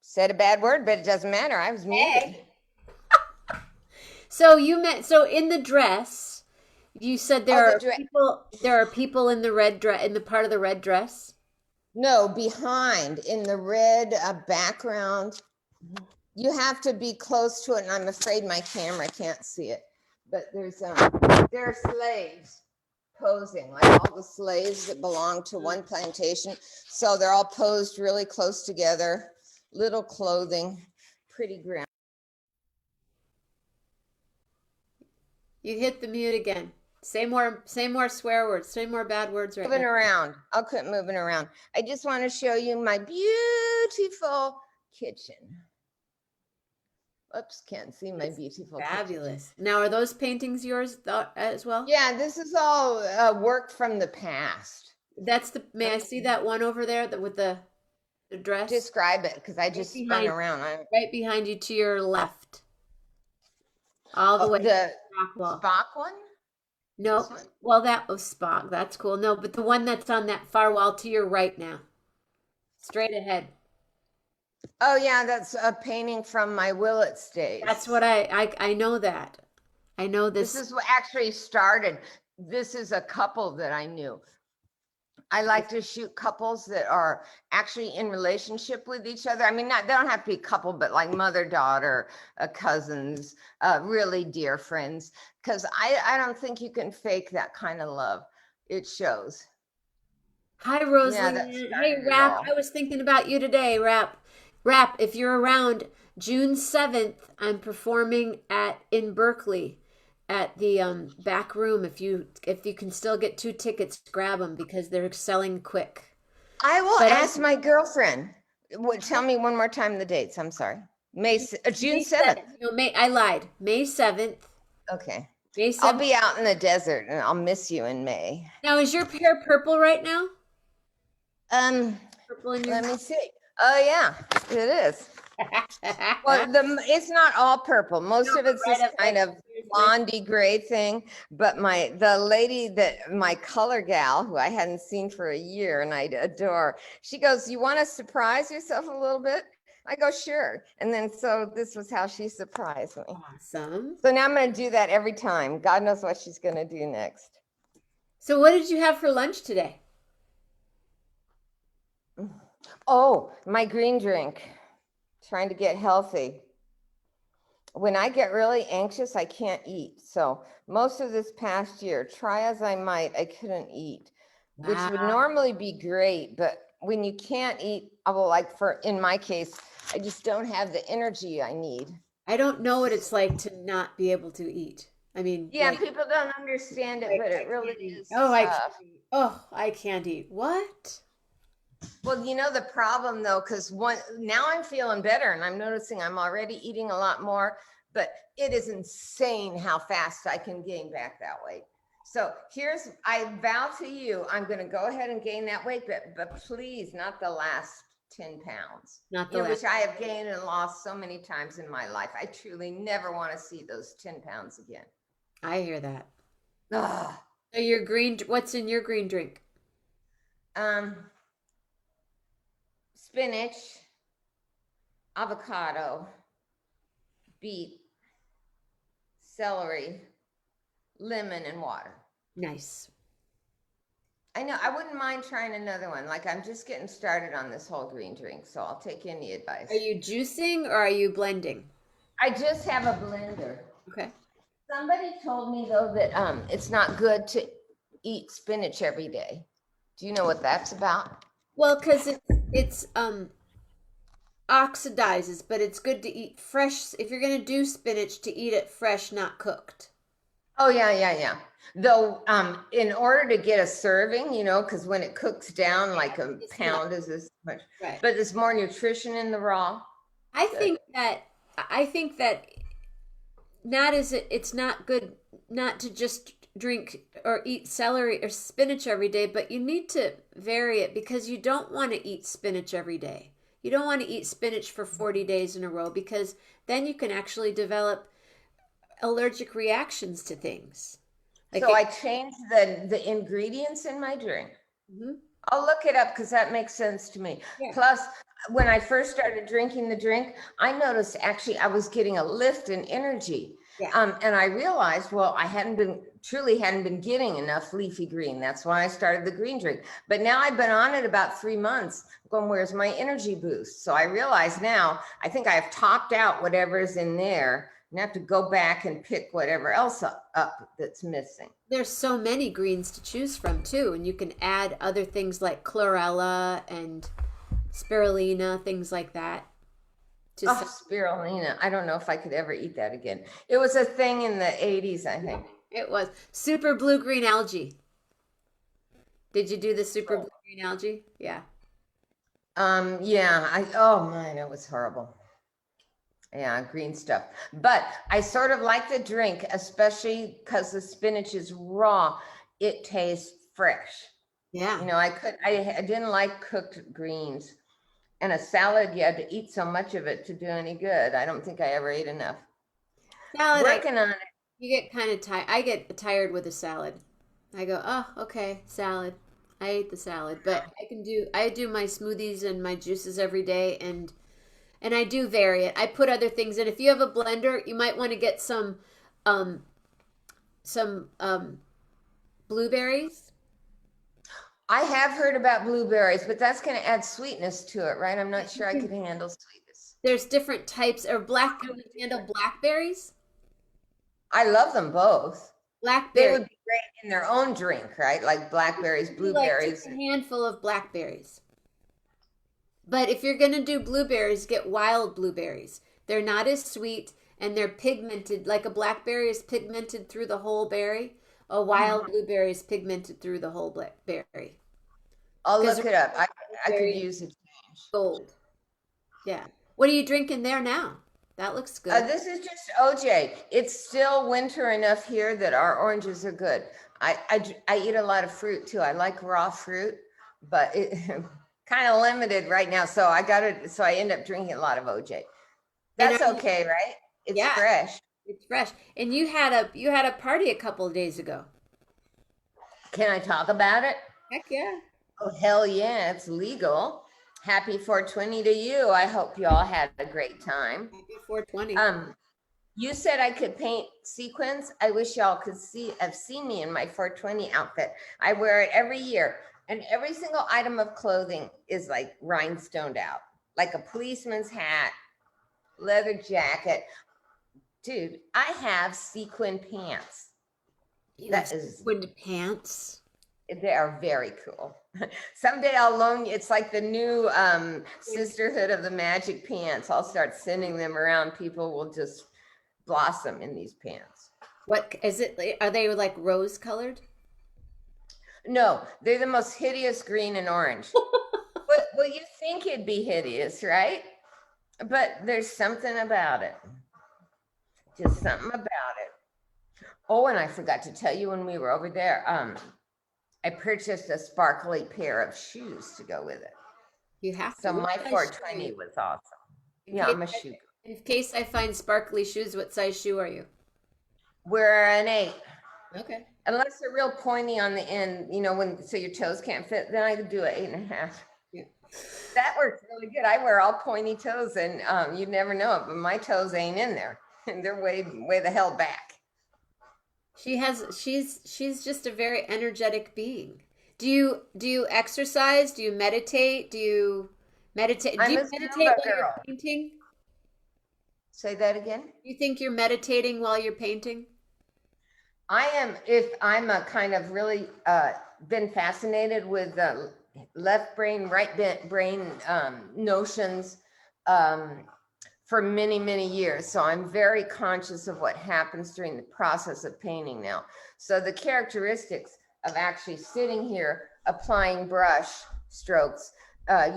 said a bad word, but it doesn't matter. I was muted. So in the dress, you said there are people in the red dress, in the part of the red dress? No, behind in the red background. You have to be close to it, and I'm afraid my camera can't see it. But there are slaves posing, like all the slaves that belong to one plantation. So they're all posed really close together, little clothing, pretty ground. You hit the mute again. Say more swear words. Say more bad words right Moving now. around. I'll quit moving around. I just want to show you my beautiful kitchen. Oops, can't see my beautiful Fabulous. kitchen. Now, are those paintings yours as well? Yeah, this is all work from the past. May I see that one over there with the address? Describe it, because I Right just spun behind, around. right behind you to your left, all the way to The the back wall. Spock one? This Nope. one? Well, that was Spock. That's cool. No, but the one that's on that far wall to your right now, straight ahead. Oh yeah, that's a painting from my Willits That's days. what I know that. I know This this. is what actually started. This is a couple that I knew. I like to shoot couples that are actually in relationship with each other. I mean, not, they don't have to be a couple, but like mother, daughter, cousins, really dear friends. Because I don't think you can fake that kind of love. It shows. Hi, Yeah, that Rosalie. Hey, started it Rap. I all. was thinking about you today, Rap. Rap, if you're around June 7th, I'm performing at in Berkeley at the back room. If you can still get 2 tickets, grab them because they're selling quick. I will But ask my girlfriend. What? Tell me one more time the dates. I'm sorry. June May 7th. 7th. No, May I lied. May 7th. Okay. May I'll 7th. be out in the desert and I'll miss you in May. Now, is your hair purple right now? Um, Purple in your Let me see. Oh yeah, it is. Well, it's not all purple. Most No, of it's right this up kind like of blondie gray thing. But the lady that my color gal, who I hadn't seen for a year and I adore, she goes, "You want to surprise yourself a little bit?" I go, "Sure." And then so this was how she surprised me. awesome. So now I'm going to do that every time. God knows what she's going to do next. So, what did you have for lunch today? Oh, my green drink. Trying to get healthy. When I get really anxious, I can't eat. So most of this past year, try as I might, I couldn't eat, which would Wow. normally be great. But when you can't eat, well, like in my case, I just don't have the energy I need. I don't know what it's like to not be able to eat. I mean, Yeah, people don't understand it, but I it really can't eat. is Oh, I can't tough. eat. Oh, I can't eat. What? Well, you know the problem though, because now I'm feeling better and I'm noticing I'm already eating a lot more, but it is insane how fast I can gain back that weight. So I vow to you, I'm going to go ahead and gain that weight, but please, not the last 10 pounds, Not the last. which I have gained and lost so many times in my life. I truly never want to see those 10 pounds again. I hear that. Ugh. So what's in your green drink? Um, Spinach, avocado, beet, celery, lemon, and water. Nice. I know I wouldn't mind trying another one. Like I'm just getting started on this whole green drink, so I'll take any advice. Are you juicing or are you blending? I just have a blender. Okay. Somebody told me though that it's not good to eat spinach every day. Do you know what that's about? Well, because it's oxidizes, but it's good to eat fresh. If you're gonna do spinach, to eat it fresh, not cooked. Oh yeah. Though, in order to get a serving, because when it cooks down, like a It's not pound is this much, right. but there's more nutrition in the raw. I Good. think that I think that not is it. It's not good not to just drink or eat celery or spinach every day, but you need to vary it because you don't want to eat spinach every day. You don't want to eat spinach for 40 days in a row because then you can actually develop allergic reactions to things. Like So I changed the ingredients in my drink. Mhm. I'll look it up because that makes sense to me. Yeah. Plus, when I first started drinking the drink, I noticed actually I was getting a lift in energy. Yeah. And I realized, well, I truly hadn't been getting enough leafy green. That's why I started the green drink. But now I've been on it about 3 months, going, where's my energy boost? So I realize now, I think I've topped out whatever's in there and have to go back and pick whatever else up that's missing. There's so many greens to choose from too, and you can add other things like chlorella and spirulina, things like that. Oh, spirulina. I don't know if I could ever eat that again. It was a thing in the 80s, I think. It was super blue green algae. Did you do the super blue green algae? Yeah. Yeah, oh man, it was horrible. Yeah, green stuff. But I sort of like the drink, especially because the spinach is raw. It tastes fresh. Yeah. I didn't like cooked greens. And a salad, you had to eat so much of it to do any good. I don't think I ever ate enough. Salad, Working on it. you get kind of tired. I get tired with a salad. I go, oh, okay, salad. I ate the salad, but I do my smoothies and my juices every day, and I do vary it. I put other things in. If you have a blender, you might want to get um some blueberries. I have heard about blueberries, but that's going to add sweetness to it, right? I'm not sure I could can- handle sweetness. There's different types, or black. You can handle blackberries. I love them both. They Blackberry. would be great in their own drink, right? Like blackberries, Do like blueberries. just a handful of blackberries. But if you're gonna do blueberries, get wild blueberries. They're not as sweet and they're pigmented. Like a blackberry is pigmented through the whole berry. A wild blueberry is pigmented through the whole berry. I'll Because look it up. I could berry use it. gold. Yeah. What are you drinking there now? That looks good. This is just OJ. It's still winter enough here that our oranges are good. I eat a lot of fruit too. I like raw fruit, but it kind of limited right now. So I end up drinking a lot of OJ. And That's okay, right? It's yeah, fresh. it's fresh. And you had a party a couple of days ago. Can I talk about it? Heck yeah. Oh, hell yeah, it's legal. Happy 420 to you. I hope you all had a great time. Happy 420. You said I could paint sequins. I wish y'all could have seen me in my 420 outfit. I wear it every year, and every single item of clothing is like rhinestoned out, like a policeman's hat, leather jacket. Dude, I have sequin pants. That is sequined pants. They are very cool. Someday I'll loan you. It's like the new sisterhood of the magic pants. I'll start sending them around. People will just blossom in these pants. What is it? Are they like rose colored? No, they're the most hideous green and orange. Well, you think it'd be hideous, right? But there's something about it. Just something about it. Oh, and I forgot to tell you when we were over there, I purchased a sparkly pair of shoes to go with it. You have to. So my 420 was awesome. Yeah, I'm a shoe. In case I find sparkly shoes, what size shoe are you? We're an 8. Okay. Unless they're real pointy on the end, so your toes can't fit, then I could do an 8.5. Yeah. That works really good. I wear all pointy toes, and you'd never know it, but my toes ain't in there. They're way the hell back. She's just a very energetic being. Do you exercise? Do you meditate? Do you meditate while you're painting? Say that again. You think you're meditating while you're painting? I am. If I'm a kind of really been fascinated with left brain, right brain notions for many years. So I'm very conscious of what happens during the process of painting now. So the characteristics of actually sitting here applying brush strokes,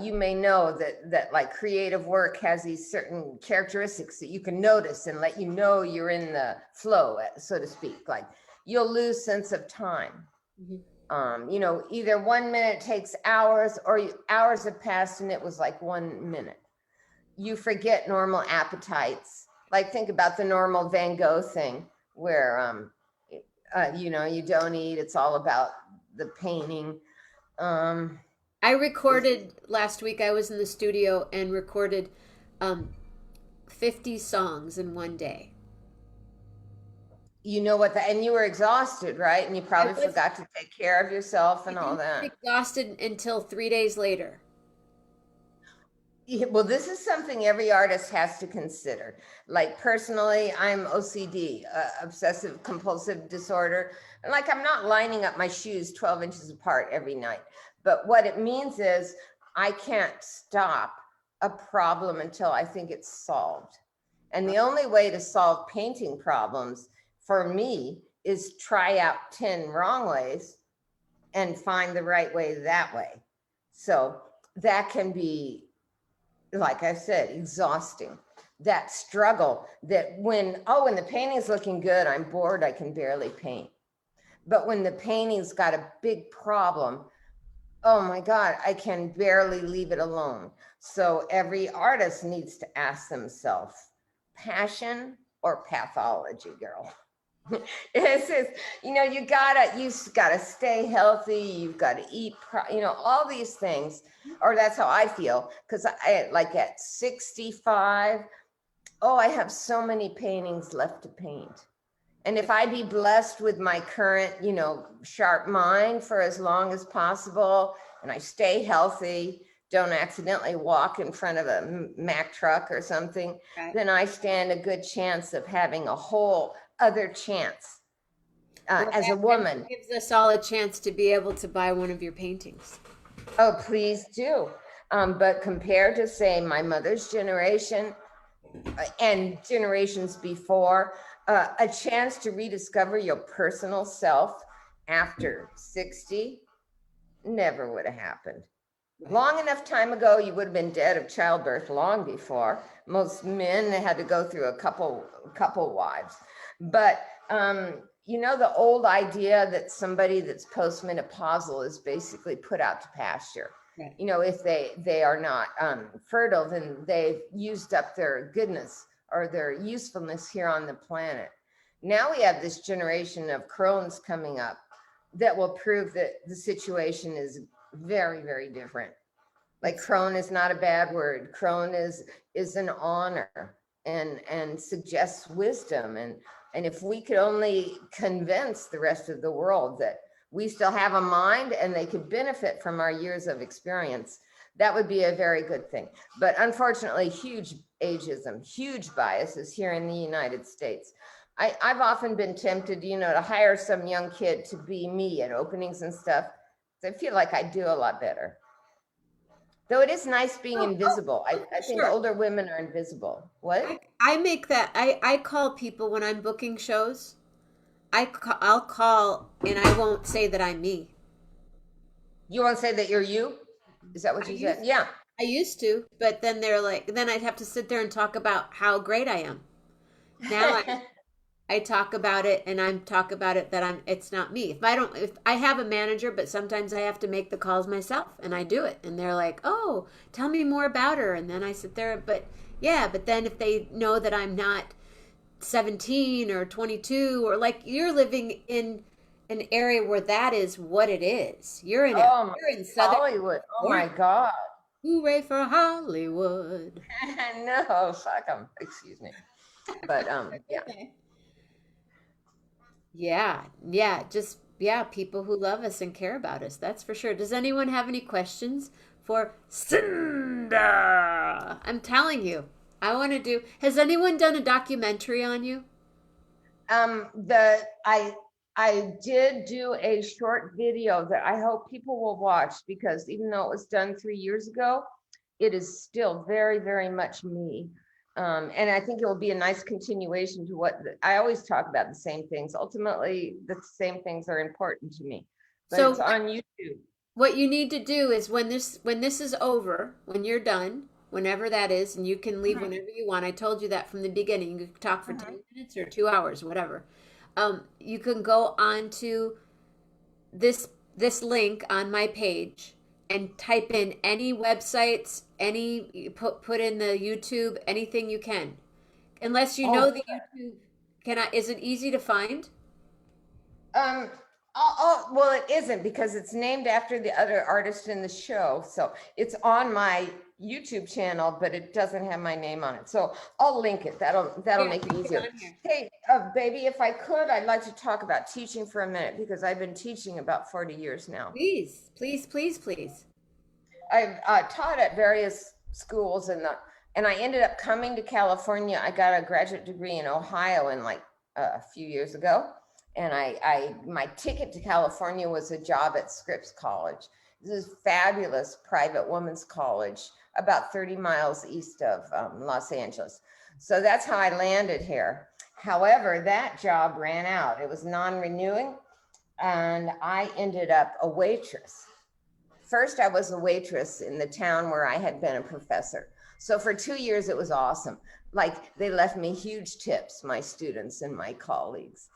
you may know that like creative work has these certain characteristics that you can notice and let you know you're in the flow, so to speak. Like you'll lose sense of time. Mm-hmm. Either 1 minute takes hours, or hours have passed and it was like 1 minute. You forget normal appetites. Like think about the normal Van Gogh thing where, you don't eat. It's all about the painting. I recorded last week. I was in the studio and recorded 50 songs in one day. You know what? And you were exhausted, right? And you probably forgot to take care of yourself and all that. Exhausted until 3 days later. Yeah, well, this is something every artist has to consider. Like personally, I'm OCD, obsessive compulsive disorder. And like I'm not lining up my shoes 12 inches apart every night. But what it means is I can't stop a problem until I think it's solved. And the only way to solve painting problems for me is try out 10 wrong ways and find the right way that way. So that can be, like I said, exhausting. That struggle that when the painting's looking good, I'm bored, I can barely paint. But when the painting's got a big problem, Oh my God, I can barely leave it alone. So every artist needs to ask themselves, passion or pathology, girl? It's just, you gotta stay healthy. You've got to eat, all these things, or that's how I feel. Because I like at 65, oh, I have so many paintings left to paint. And if I be blessed with my current, sharp mind for as long as possible, and I stay healthy, don't accidentally walk in front of a Mack truck or something, Right. then I stand a good chance of having a whole other chance Well, as a that woman. gives us all a chance to be able to buy one of your paintings. Oh, please do. But compared to, say, my mother's generation, and generations before, a chance to rediscover your personal self after 60 never would have happened. Right. Long enough time ago, you would have been dead of childbirth long before. Most men had to go through a couple wives. But the old idea that somebody that's postmenopausal is basically put out to pasture. Right. If they are not fertile, then they've used up their goodness or their usefulness here on the planet. Now we have this generation of Crohn's coming up that will prove that the situation is very, very different. Like, It's crone is not a bad word. Crone is an honor and suggests wisdom. And if we could only convince the rest of the world that we still have a mind and they could benefit from our years of experience, that would be a very good thing. But unfortunately, huge ageism, huge biases here in the United States. I've often been tempted, to hire some young kid to be me at openings and stuff. I feel like I do a lot better. Though it is nice being oh, oh, invisible. I, oh, I for think sure. older women are invisible. What? I make that. I call people when I'm booking shows. I'll call and I won't say that I'm me. You won't say that you're you? Is that what I you said? used Yeah. I used to, but then they're like, then I'd have to sit there and talk about how great I am. Now I talk about it and I'm talk about it that it's not me. If I have a manager, but sometimes I have to make the calls myself and I do it. And they're like, "Oh, tell me more about her." And then I sit there, but yeah, but then if they know that I'm not 17 or 22 or like you're living in an area where that is what it is. Oh my, You're in Southern Hollywood. Oh my California. God. Hooray for Hollywood. No, fuck them. Excuse me. But yeah. Okay. Yeah, yeah, just yeah, people who love us and care about us. That's for sure. Does anyone have any questions for Cynda? I'm telling you, I want to do. Has anyone done a documentary on you? The I did do a short video that I hope people will watch, because even though it was done 3 years ago, it is still very, very much me. And I think it will be a nice continuation to what I always talk about the same things. Ultimately, the same things are important to me, but So it's on YouTube. what you need to do is when this is over, when you're done, whenever that is, and you can leave Mhm, whenever you want. I told you that from the beginning. You can talk for mhm. 10 minutes or 2 hours, whatever. You can go on to this link on my page and type in any websites, any put in the YouTube, anything you can. Unless you know Oh, the YouTube is it easy to find? Um, well, it isn't, because it's named after the other artist in the show. So it's on my YouTube channel, but it doesn't have my name on it. So I'll link it. That'll Yeah, make it link it easier. on here. Hey, baby, if I could, I'd like to talk about teaching for a minute, because I've been teaching about 40 years now. Please, please, please, please. I've taught at various schools, and I ended up coming to California. I got a graduate degree in Ohio in like a few years ago, and I my ticket to California was a job at Scripps College. This is fabulous private women's college, about 30 miles east of Los Angeles. So that's how I landed here. However, that job ran out. It was non-renewing, and I ended up a waitress. First, I was a waitress in the town where I had been a professor. So for 2 years, it was awesome. Like, they left me huge tips, my students and my colleagues.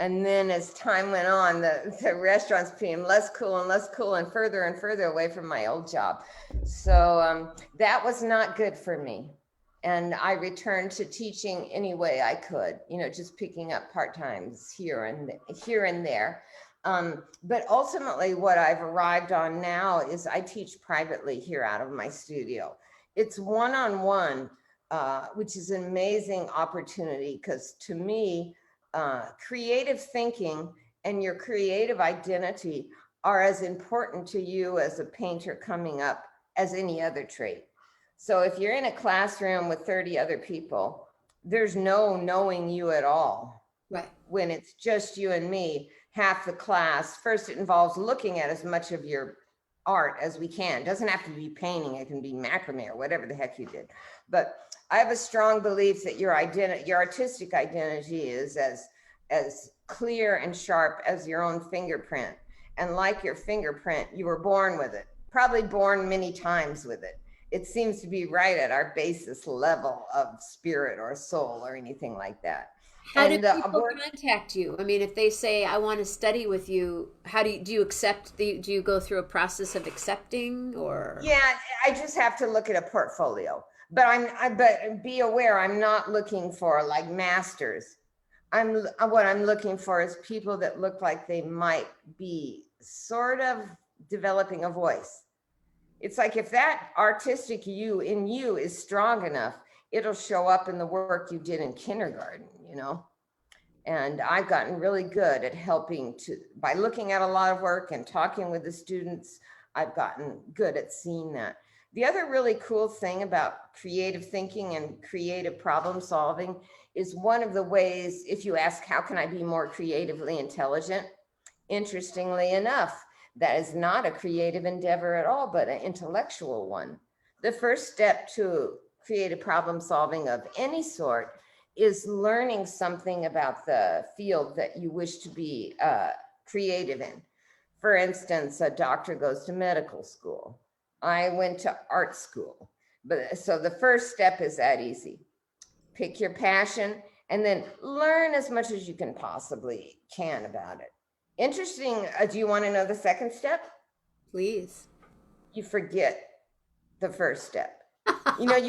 And then as time went on, the restaurants became less cool and less cool and further away from my old job. So that was not good for me. And I returned to teaching any way I could, just picking up part-times here and there. But ultimately what I've arrived on now is I teach privately here out of my studio. It's one-on-one, which is an amazing opportunity, because to me, creative thinking and your creative identity are as important to you as a painter coming up as any other trait. So if you're in a classroom with 30 other people, there's no knowing you at all. Right. When it's just you and me, half the class, first it involves looking at as much of your art as we can. It doesn't have to be painting, it can be macrame or whatever the heck you did. But I have a strong belief that your artistic identity is as clear and sharp as your own fingerprint. And like your fingerprint, you were born with it, probably born many times with it. It seems to be right at our basis level of spirit or soul or anything like that. How do And people contact you? I mean, if they say, I want to study with you, how do you accept do you go through a process of accepting, or? Yeah, I just have to look at a portfolio, but be aware, I'm not looking for like masters. What I'm looking for is people that look like they might be sort of developing a voice. It's like, if that artistic you in you is strong enough, it'll show up in the work you did in kindergarten, And I've gotten really good at helping by looking at a lot of work and talking with the students, I've gotten good at seeing that. The other really cool thing about creative thinking and creative problem solving is one of the ways, if you ask, how can I be more creatively intelligent? Interestingly enough, that is not a creative endeavor at all, but an intellectual one. The first step to creative problem solving of any sort is learning something about the field that you wish to be creative in. For instance, a doctor goes to medical school. I went to art school. So the first step is that easy. Pick your passion and then learn as much as you can possibly can about it. Interesting. Do you want to know the second step? Please. You forget the first step. You go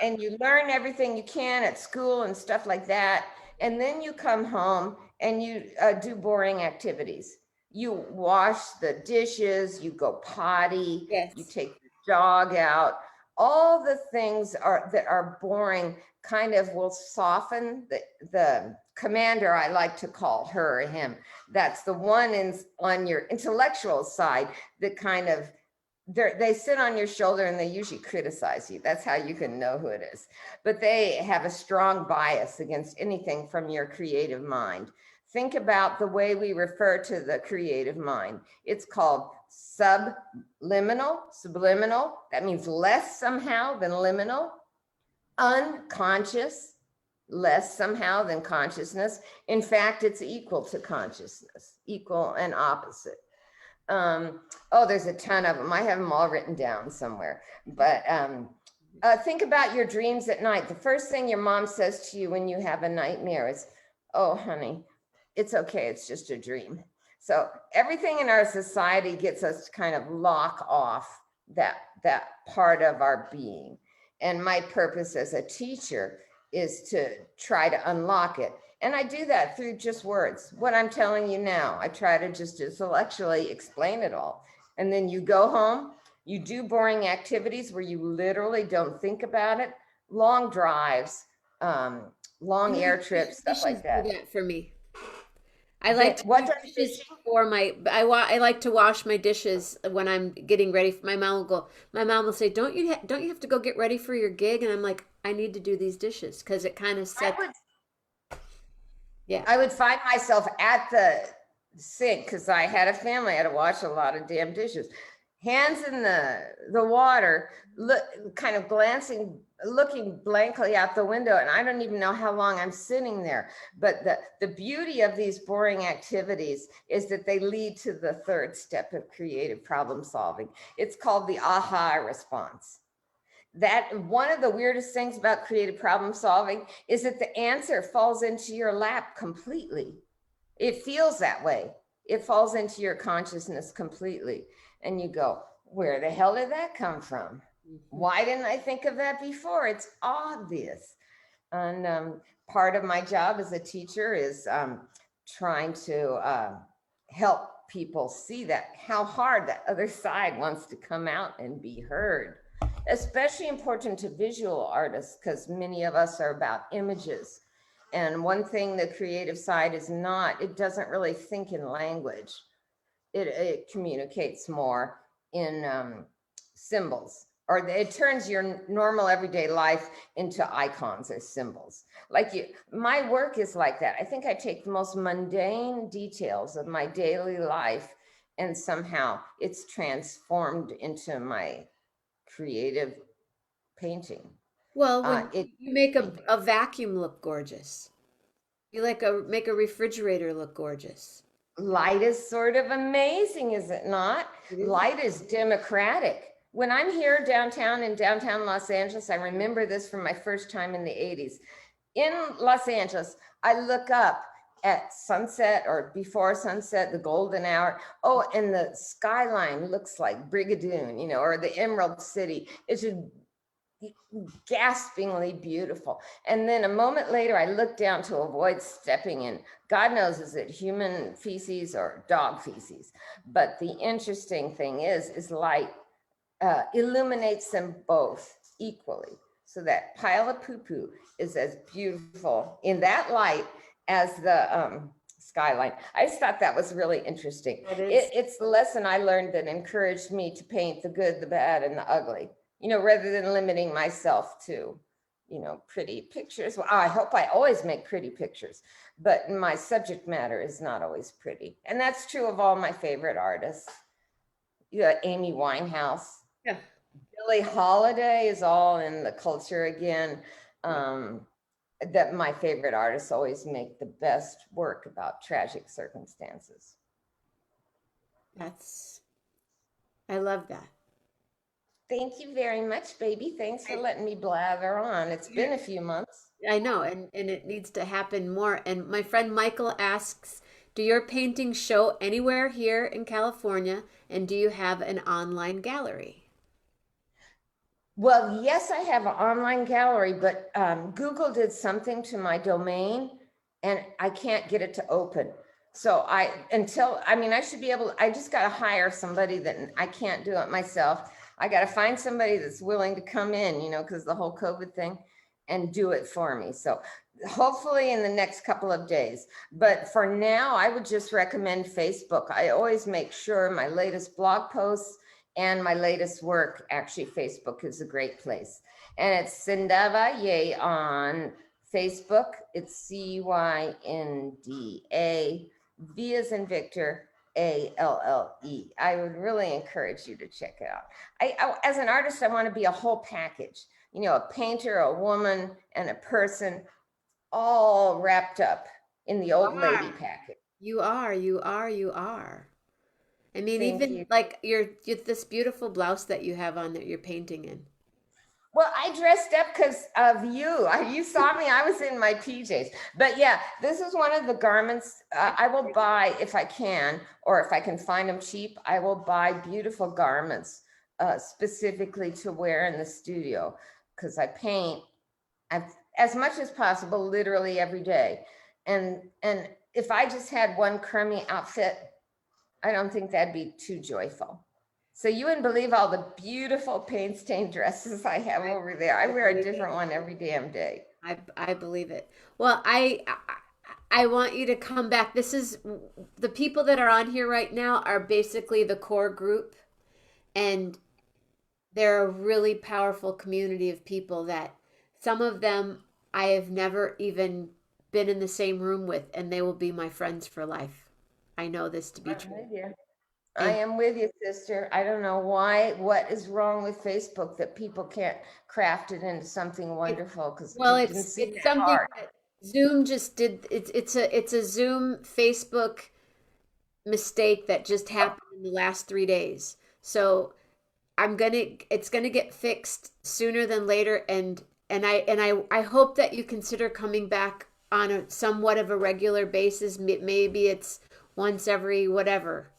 and you learn everything you can at school and stuff like that. And then you come home and you do boring activities. You wash the dishes, you go potty, Yes. you take the dog out. All the things that are boring kind of will soften the commander, I like to call her or him. That's the one on your intellectual side that kind of, they sit on your shoulder and they usually criticize you. That's how you can know who it is. But they have a strong bias against anything from your creative mind. Think about the way we refer to the creative mind. It's called subliminal. That means less somehow than liminal. Unconscious, less somehow than consciousness. In fact, it's equal to consciousness, equal and opposite. There's a ton of them. I have them all written down somewhere. But think about your dreams at night. The first thing your mom says to you when you have a nightmare is, "Oh, honey, it's okay. It's just a dream." So everything in our society gets us to kind of lock off that part of our being. And my purpose as a teacher is to try to unlock it. And I do that through just words. What I'm telling you now, I try to just intellectually explain it all. And then you go home, you do boring activities where you literally don't think about it, long drives, long air trips, stuff like that. Do that for me. I like to What do dishes for I like to wash my dishes when I'm getting ready. My mom will say, don't you have to go get ready for your gig? And I'm like, I need to do these dishes because it kind of sets. I would find myself at the sink because I had a family. I had to wash a lot of damn dishes. Hands in the water, kind of looking blankly out the window, and I don't even know how long I'm sitting there. But the beauty of these boring activities is that they lead to the third step of creative problem solving. It's called the aha response. That one of the weirdest things about creative problem solving is that the answer falls into your lap completely. It feels that way. It falls into your consciousness completely. And you go, where the hell did that come from? Mhm. Why didn't I think of that before? It's obvious. And part of my job as a teacher is trying to help people see that how hard that other side wants to come out and be heard. Especially important to visual artists because many of us are about images. And one thing the creative side is not, it doesn't really think in language. It communicates more in symbols, or it turns your normal everyday life into icons or symbols. Like you, my work is like that. I think I take the most mundane details of my daily life and somehow it's transformed into my creative painting. Well, Uh, when it you make a vacuum look gorgeous, you make a refrigerator look gorgeous. Light is sort of amazing, is it not? It is. Light is democratic. When I'm here downtown in downtown Los Angeles, I remember this from my first time in the 80s. In Los Angeles, I look up at sunset or before sunset, the golden hour. Oh, and the skyline looks like Brigadoon, or the Emerald City. It's just gaspingly beautiful. And then a moment later, I looked down to avoid stepping in. God knows, is it human feces or dog feces? But the interesting thing is light illuminates them both equally. So that pile of poo-poo is as beautiful in that light as the skyline. I just thought that was really interesting. That is. It's the lesson I learned that encouraged me to paint the good, the bad, and the ugly, rather than limiting myself to, pretty pictures. Well, I hope I always make pretty pictures, but my subject matter is not always pretty. And that's true of all my favorite artists. Amy Winehouse, Yeah. Billie Holiday is all in the culture again. Um, that my favorite artists always make the best work about tragic circumstances. That's, I love that. Thank you very much, baby. Thanks for I, letting me blather on. It's you been a few months. I know, and it needs to happen more. And my friend Michael asks, do your paintings show anywhere here in California? And do you have an online gallery? Well, yes, I have an online gallery, but Google did something to my domain and I can't get it to open. So I should be able, I just got to hire somebody that I can't do it myself. I got to find somebody that's willing to come in, because the whole COVID thing and do it for me. So hopefully in the next couple of days. But for now, I would just recommend Facebook. I always make sure my latest blog posts and my latest work, actually, Facebook is a great place. And it's Cynda Valle on Facebook. It's Cynda, V as in Victor, Alle. I would really encourage you to check it out. As an artist, I want to be a whole package, a painter, a woman, and a person all wrapped up in the old lady Are. package. You are. I mean, Thank even you. like this beautiful blouse that you have on that you're painting in. Well, I dressed up because of you. You saw me, I was in my PJs. But yeah, this is one of the garments I will buy if I can, or if I can find them cheap. I will buy beautiful garments specifically to wear in the studio because I paint as much as possible, literally every day. And if I just had one crummy outfit, I don't think that'd be too joyful. So you wouldn't believe all the beautiful paint stained dresses I have I, over there. I I wear a believe it. different one every damn day. I believe it. Well, I want you to come back. This is the people that are on here right now are basically the core group, and they're a really powerful community of people that some of them I have never even been in the same room with, and they will be my friends for life. I know this to be I'm true. with you. I And am with you, sister. I don't know what is wrong with Facebook that people can't craft it into something it, wonderful because well, it didn't seem it's that something hard. that Zoom just did. It's a Zoom Facebook mistake that just happened in the last 3 days. So it's gonna get fixed sooner than later, and I hope that you consider coming back on a somewhat of a regular basis. Maybe it's once every whatever.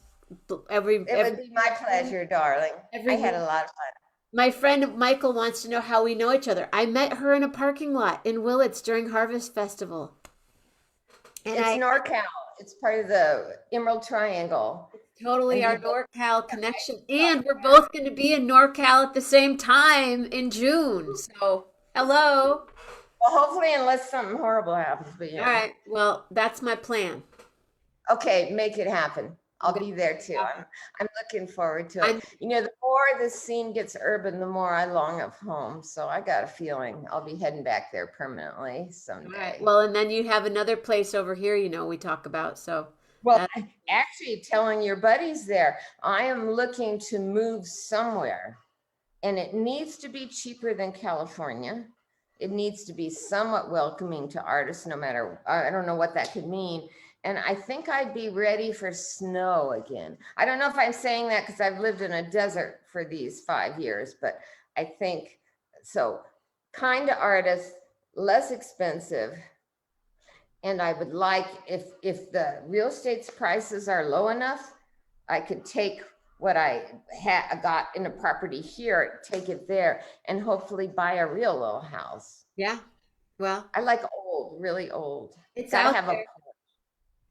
It would be my pleasure, darling. I every had month. a lot of fun. My friend Michael wants to know how we know each other. I met her in a parking lot in Willits during Harvest Festival. And It's I NorCal. It's part of the Emerald Triangle. totally And we our both NorCal connection. And we're both going to be in NorCal at the same time in June. So, hello. well, hopefully, unless something horrible happens, but All right. Well, that's my plan. Okay, make it happen. I'm I'll gonna be there too. happen. I'm looking forward to I'm it. You know, the more the scene gets urban, the more I long of home. So I got a feeling I'll be heading back there permanently all right. someday. Well, and then you have another place over here, we talk about. So, Well, that, actually, telling your buddies there, I am looking to move somewhere, and it needs to be cheaper than California. It needs to be somewhat welcoming to artists, no matter, I don't know what that could mean. And I think I'd be ready for snow again. I don't know if I'm saying that because I've lived in a desert for these 5 years, but I think so. Kind of artists, less expensive. And I would like, if the real estate's prices are low enough, I could take what I got in a property here, take it there, and hopefully buy a real little house. yeah. Well, I like old, really old. it's Gotta out have a there. porch.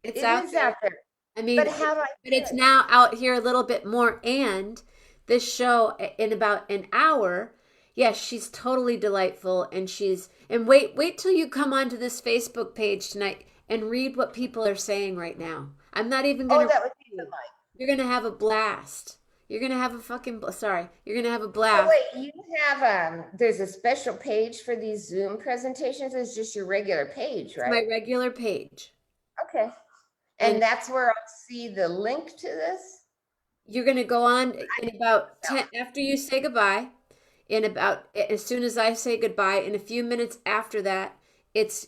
It's It out is there. out there. I mean, But how do I but do it's it? now out here a little bit more. And this show in about an hour, yes, she's totally delightful. And wait till you come onto this Facebook page tonight and read what people are saying right now. I'm not even Oh, going to, that would be the light. you're going to have a blast. You're going to have a sorry, you're going to have a Oh, blast. wait, you have, there's a special page for these Zoom presentations. It's just your regular page, It's right? my regular page. Okay. And that's where I'll see the link to this? You're going to go on in about 10 after you say goodbye. As soon as I say goodbye, in a few minutes after that,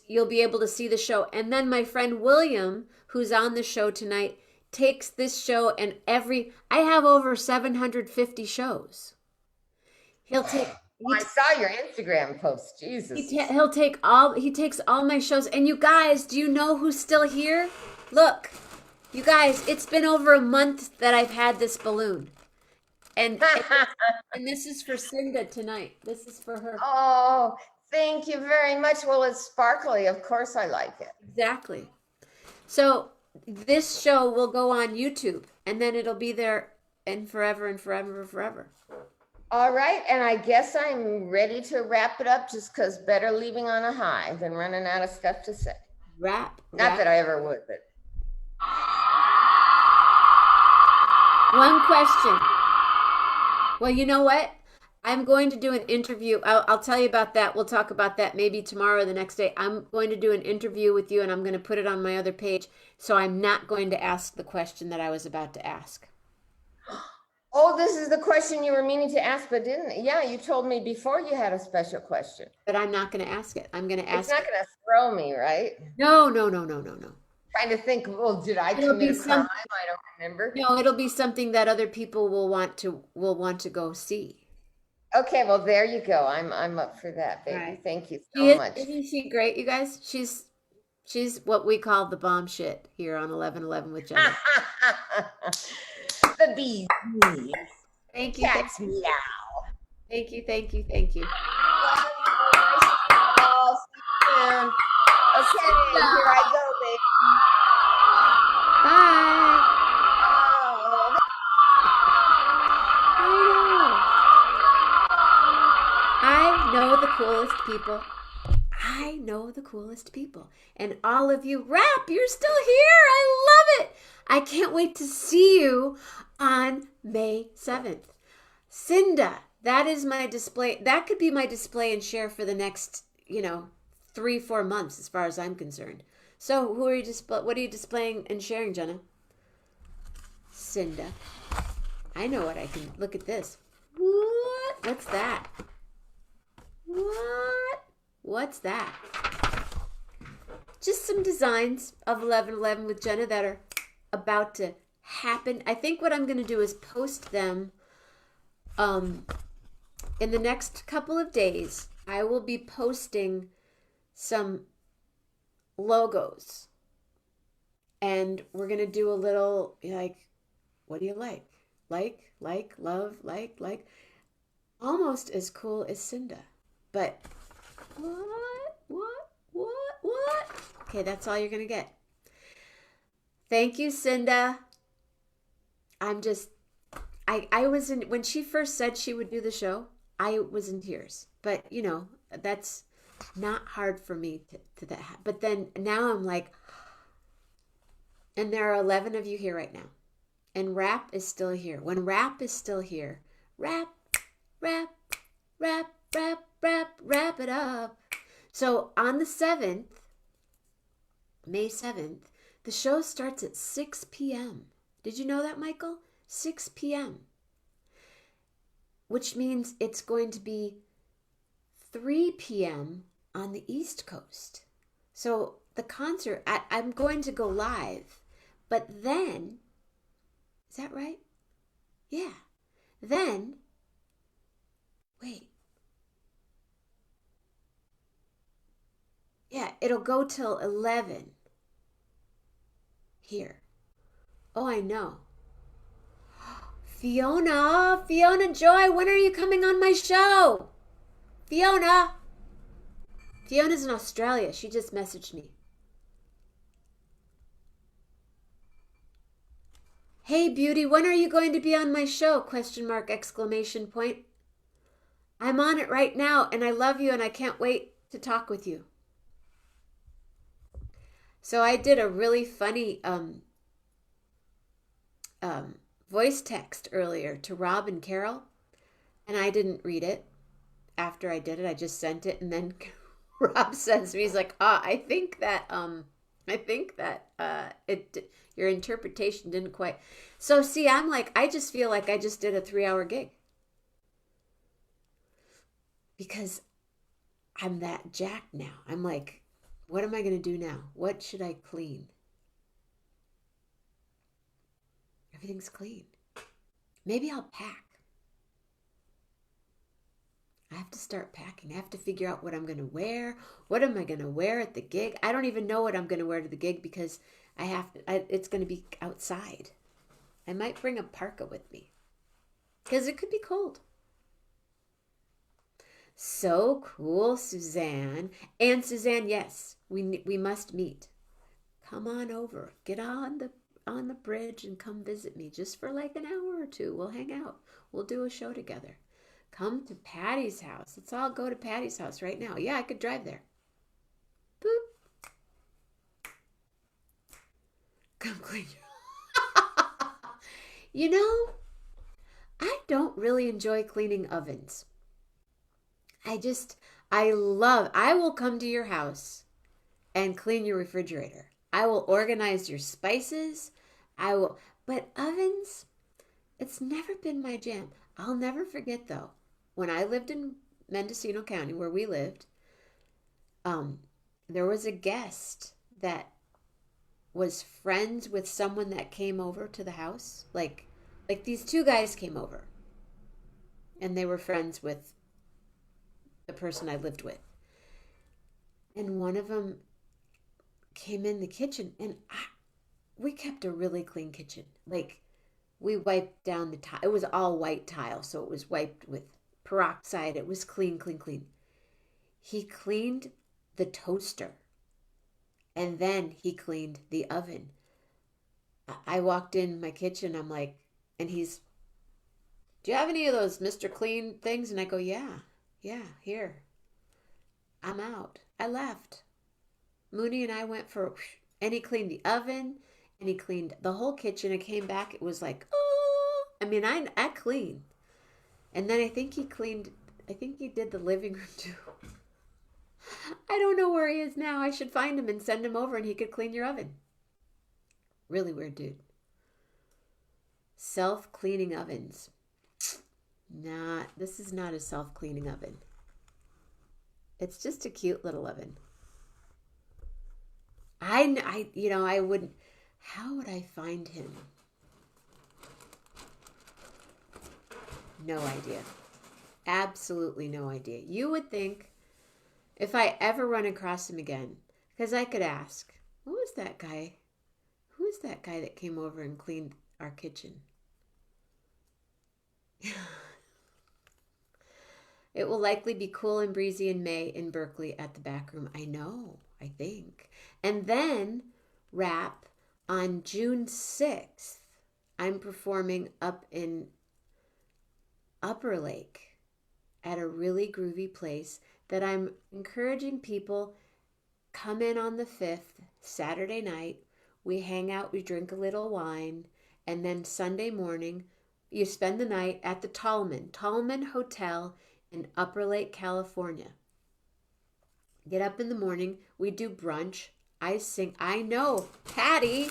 you'll be able to see the show. And then my friend William, who's on the show tonight, takes this show and I have over 750 shows. He'll take I saw your Instagram post. Jesus. he takes all my shows. And you guys, do you know who's still here? Look, you guys, it's been over a month that I've had this balloon. And this is for Cynda tonight. This is for her. Oh, thank you very much. Well, it's sparkly. Of course I like it. Exactly. So this show will go on YouTube, and then it'll be there and forever and forever and forever. All right. And I guess I'm ready to wrap it up, just because better leaving on a high than running out of stuff to say. Wrap. Not that I ever would, but. One question. Well, you know what? I'm going to do an interview. I'll tell you about that. We'll talk about that maybe tomorrow or the next day. I'm going to do an interview with you, and I'm going to put it on my other page. So I'm not going to ask the question that I was about to ask. Oh, this is the question you were meaning to ask, but didn't. Yeah, you told me before you had a special question. But I'm not going to ask it. I'm going to ask. It's not going to throw me, right? No. Trying to think, well, did I commit a crime? I don't remember. No, it'll be something that other people will want to go see. Okay, well, there you go. I'm up for that, baby. Right. Thank you so much. Isn't she great, you guys? She's what we call the bomb shit here on 1111 with Jenna. The bees. Thank you. Cats meow. Thank you. Well, see you soon. Okay, here I go, baby. Bye. Oh. I know the coolest people. I know the coolest people. And all of you, Rap, you're still here. I love it. I can't wait to see you on May 7th. Cynda, that is my display. That could be my display and share for the next, 3-4 months as far as I'm concerned. So what are you displaying and sharing, Jenna? Cynda. I know what I can, look at this. What? What's that? What? What's that? Just some designs of 1111 with Jenna that are about to happen. I think what I'm going to do is post them in the next couple of days. I will be posting some logos. And we're going to do a little, like, what do you like? Love, like. Almost as cool as Cynda. But what? Okay, that's all you're going to get. Thank you, Cynda. I was in, when she first said she would do the show, I was in tears. But, that's not hard for me to that. But then now I'm like, and there are 11 of you here right now. And rap is still here. When rap is still here, rap it up. So on the 7th, May 7th, the show starts at 6 p.m. Did you know that, Michael? 6 p.m. Which means it's going to be 3 p.m. on the East Coast. So the concert, I'm going to go live. But then, is that right? Yeah. Then, wait. Yeah, it'll go till 11 here. Oh, I know. Fiona Joy, when are you coming on my show? Fiona's in Australia. She just messaged me. Hey, beauty, when are you going to be on my show? ? I'm on it right now, and I love you, and I can't wait to talk with you. So I did a really funny voice text earlier to Rob and Carol, and I didn't read it. After I did it, I just sent it, and then Rob says to me, he's like, I think that your interpretation didn't quite. So see, I'm like, I just feel like I just did a 3-hour gig because I'm that jacked now. I'm like, what am I going to do now? What should I clean? Everything's clean. Maybe I'll pack. I have to start packing. I have to figure out what I'm going to wear. What am I going to wear at the gig? I don't even know what I'm going to wear to the gig because it's going to be outside. I might bring a parka with me because it could be cold. So cool, Suzanne. And Suzanne, yes, we must meet. Come on over. Get on the bridge and come visit me just for like an hour or two. We'll hang out. We'll do a show together. Come to Patty's house. Let's all go to Patty's house right now. Yeah, I could drive there. Boop. Come clean. I don't really enjoy cleaning ovens. I will come to your house and clean your refrigerator. I will organize your spices. But ovens, it's never been my jam. I'll never forget though, when I lived in Mendocino County where we lived, there was a guest that was friends with someone that came over to the house. Like these two guys came over and they were friends with the person I lived with. And one of them came in the kitchen and we kept a really clean kitchen. Like we wiped down the tile. It was all white tile, so it was wiped with peroxide. It was clean. He cleaned the toaster and then he cleaned the oven. I walked in my kitchen, I'm like, and he's, do you have any of those Mr. Clean things? And I go, yeah, here. I'm out. I left. Mooney and I went and he cleaned the oven and he cleaned the whole kitchen. I came back, it was like, oh, I mean, I clean. And then I think he did the living room too. I don't know where he is now. I should find him and send him over and he could clean your oven. Really weird dude. Self-cleaning ovens. This is not a self-cleaning oven. It's just a cute little oven. I wouldn't, how would I find him? No idea. Absolutely no idea. You would think if I ever run across him again, Because I could ask, what was that guy? Who is that guy that came over and cleaned our kitchen? It will likely be cool and breezy in May in Berkeley at the back room. I know, I think. And then wrap on June 6th. I'm performing up in Upper Lake at a really groovy place that I'm encouraging people come in on the 5th, Saturday night. We hang out, we drink a little wine, and then Sunday morning, you spend the night at the Tallman Hotel in Upper Lake, California. Get up in the morning, we do brunch. I sing. I know, Patty,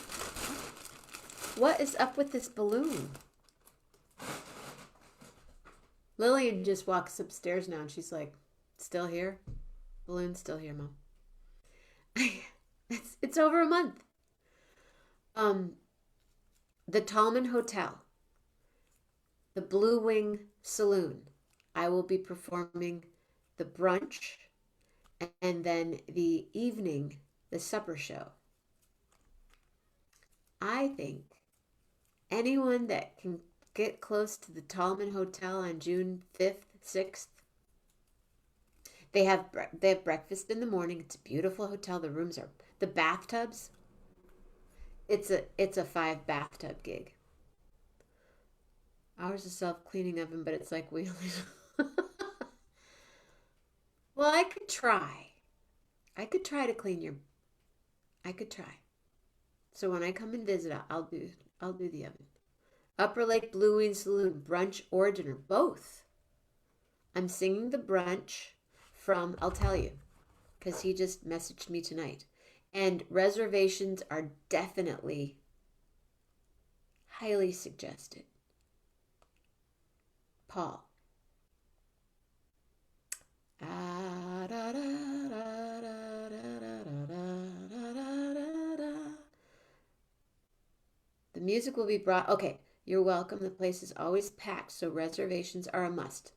what is up with this balloon? Lillian just walks upstairs now and she's like, still here? Balloon's still here, Mom. It's over a month. The Tallman Hotel, the Blue Wing Saloon. I will be performing the brunch and then the evening, the supper show. I think anyone that can get close to the Tallman Hotel on June 5th, 6th, they have breakfast in the morning. It's a beautiful hotel. The rooms are, the bathtubs, it's a 5 bathtub gig. Ours is self-cleaning oven, but it's like we only... Well, I could try. I could try to clean your... I could try. So when I come and visit, I'll do the oven. Upper Lake Blue Wing Saloon, brunch or dinner, both. I'm singing the brunch from, I'll tell you, because he just messaged me tonight. And reservations are definitely highly suggested. Paul. The music will be brought. Okay, you're welcome. The place is always packed, so reservations are a must.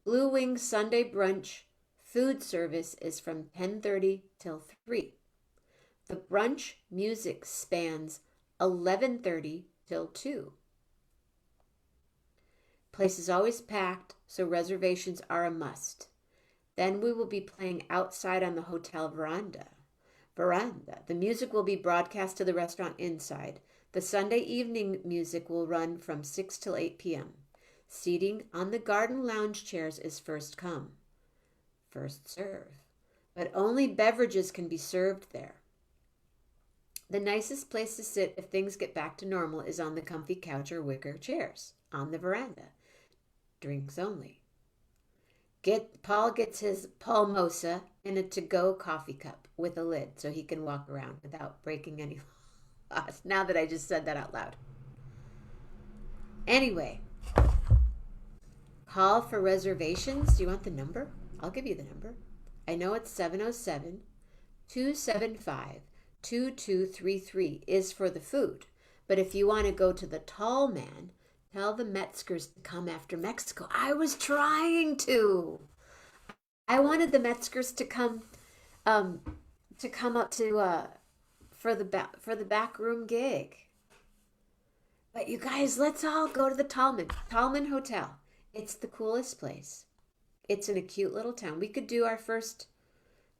Blue Wing Sunday brunch food service is from 10:30 till 3. The brunch music spans 11:30 till 2. Place is always packed, so reservations are a must. Then we will be playing outside on the hotel veranda. The music will be broadcast to the restaurant inside. The Sunday evening music will run from 6 till 8 p.m. Seating on the garden lounge chairs is first come, first serve. But only beverages can be served there. The nicest place to sit if things get back to normal is on the comfy couch or wicker chairs on the veranda. Drinks only. Paul gets his Palmosa in a to-go coffee cup with a lid so he can walk around without breaking any laws. Now that I just said that out loud. Anyway, call for reservations. Do you want the number? I'll give you the number. I know it's 707-275-2233 is for the food. But if you want to go to the Tall Man, tell the Metzgers to come after Mexico. I was trying to. I wanted the Metzgers to come up to for the back room gig. But you guys, let's all go to the Tallman Hotel. It's the coolest place. It's in a cute little town. We could do our first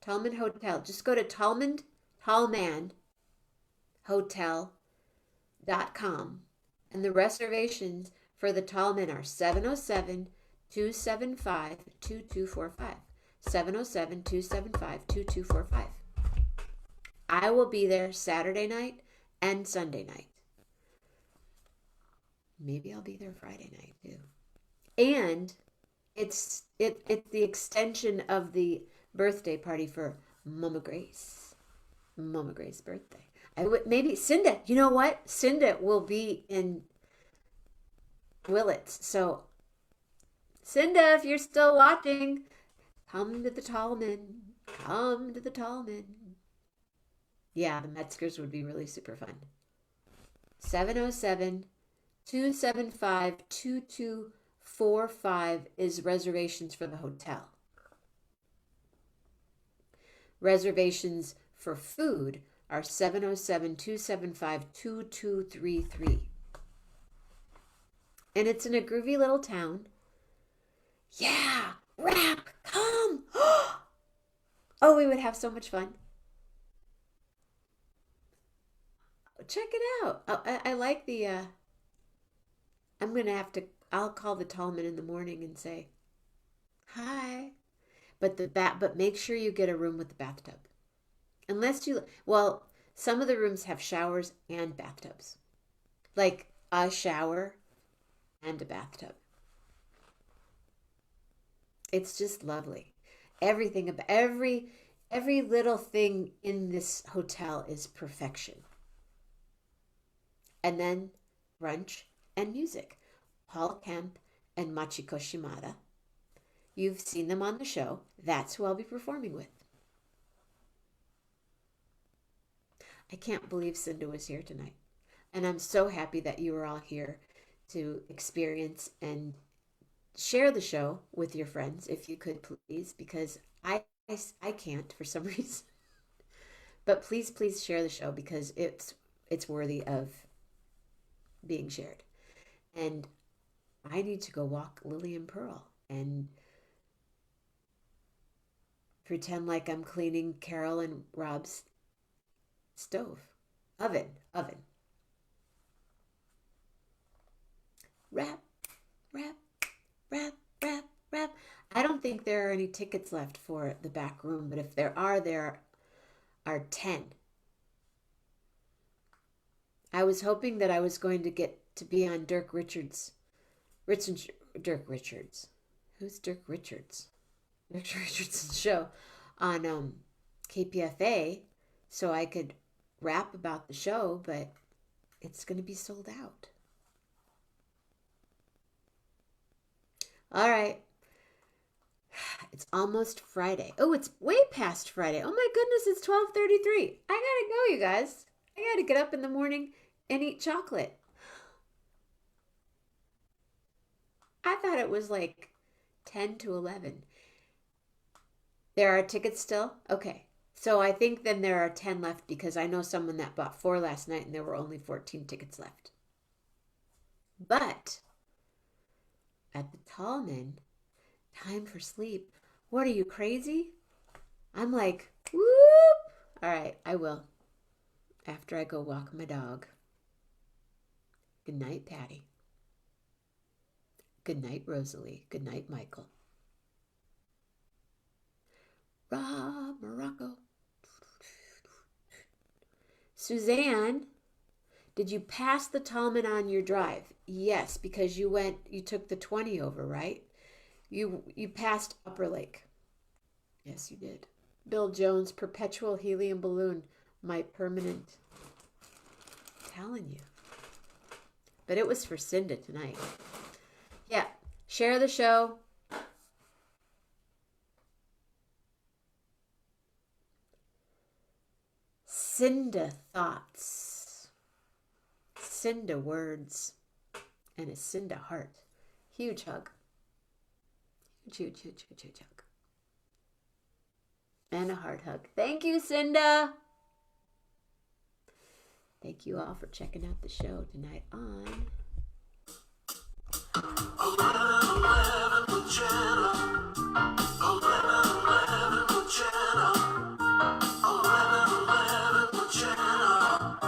Tallman Hotel. Just go to tallmanhotel.com. And the reservations for the Tallman are 707-275-2245. 707-275-2245. I will be there Saturday night and Sunday night. Maybe I'll be there Friday night too. And it's the extension of the birthday party for Mama Grace. Mama Grace's birthday. Maybe Cynda, you know what? Cynda will be in Willits. So, Cynda, if you're still watching, come to the Tallman. Come to the Tallman. Yeah, the Metzgers would be really super fun. 707-275-2245 is reservations for the hotel. Reservations for food are 707-275-2233. And it's in a groovy little town. Yeah, rap, come. Oh, we would have so much fun. Check it out. I like the, I'm going to have to, I'll call the Tallman in the morning and say, hi. But make sure you get a room with the bathtub. Unless you, well, some of the rooms have showers and bathtubs. Like a shower and a bathtub. It's just lovely. Everything about every little thing in this hotel is perfection. And then brunch and music. Paul Kemp and Machiko Shimada. You've seen them on the show. That's who I'll be performing with. I can't believe Cynda was here tonight. And I'm so happy that you were all here to experience and share the show with your friends, if you could please, because I can't for some reason. But please share the show because it's worthy of being shared. And I need to go walk Lily and Pearl and pretend like I'm cleaning Carol and Rob's oven. Rap, rap, rap, rap, rap. I don't think there are any tickets left for the back room, but if there are 10. I was hoping that I was going to get to be on Dirk Richards. Dirk Richards. Who's Dirk Richards? Dirk Richards's show on KPFA, so I could rap about the show, but it's going to be sold out. All right. It's almost Friday. Oh, it's way past Friday. Oh my goodness, it's 12:33. I gotta go, you guys. I gotta get up in the morning and eat chocolate. I thought it was like 10 to 11. There are tickets still? Okay. So I think then there are 10 left because I know someone that bought 4 last night and there were only 14 tickets left. But at the Tallman, time for sleep. What are you, crazy? I'm like, whoop. All right, I will. After I go walk my dog. Good night, Patty. Good night, Rosalie. Good night, Michael. Rob Morocco. Suzanne, did you pass the Tallman on your drive? Yes, because you took the 20 over, right? You passed Upper Lake. Yes, you did. Bill Jones, perpetual helium balloon, my permanent. I'm telling you. But it was for Cynda tonight. Yeah, share the show. Cynda thoughts. Cynda words. And a Cynda heart. Huge hug. Huge hug. And a heart hug. Thank you, Cynda. Thank you all for checking out the show tonight on 11:11 with Jenna. 11:11 with Jenna. 11:11 with Jenna.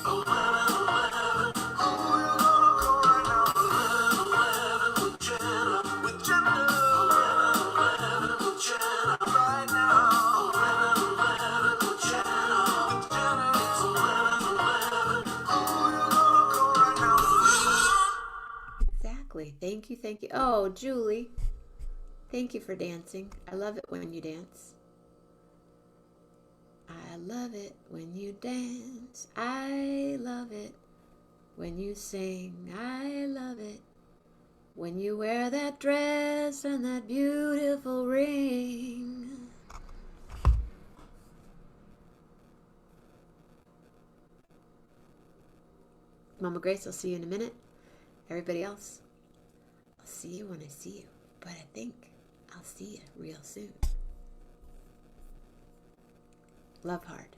11:11. Oh, you're gonna go right now. 11:11 with Jenna. With Jenna. 11:11 with Jenna. Right now. 11:11 with Jenna. With Jenna. It's 11:11. Oh, you're gonna go right now. Exactly. Thank you. Oh, Julie. Thank you for dancing. I love it when you dance. I love it when you dance. I love it when you sing. I love it when you wear that dress and that beautiful ring. Mama Grace, I'll see you in a minute. Everybody else, I'll see you when I see you. But I think I'll see you real soon. Love hard.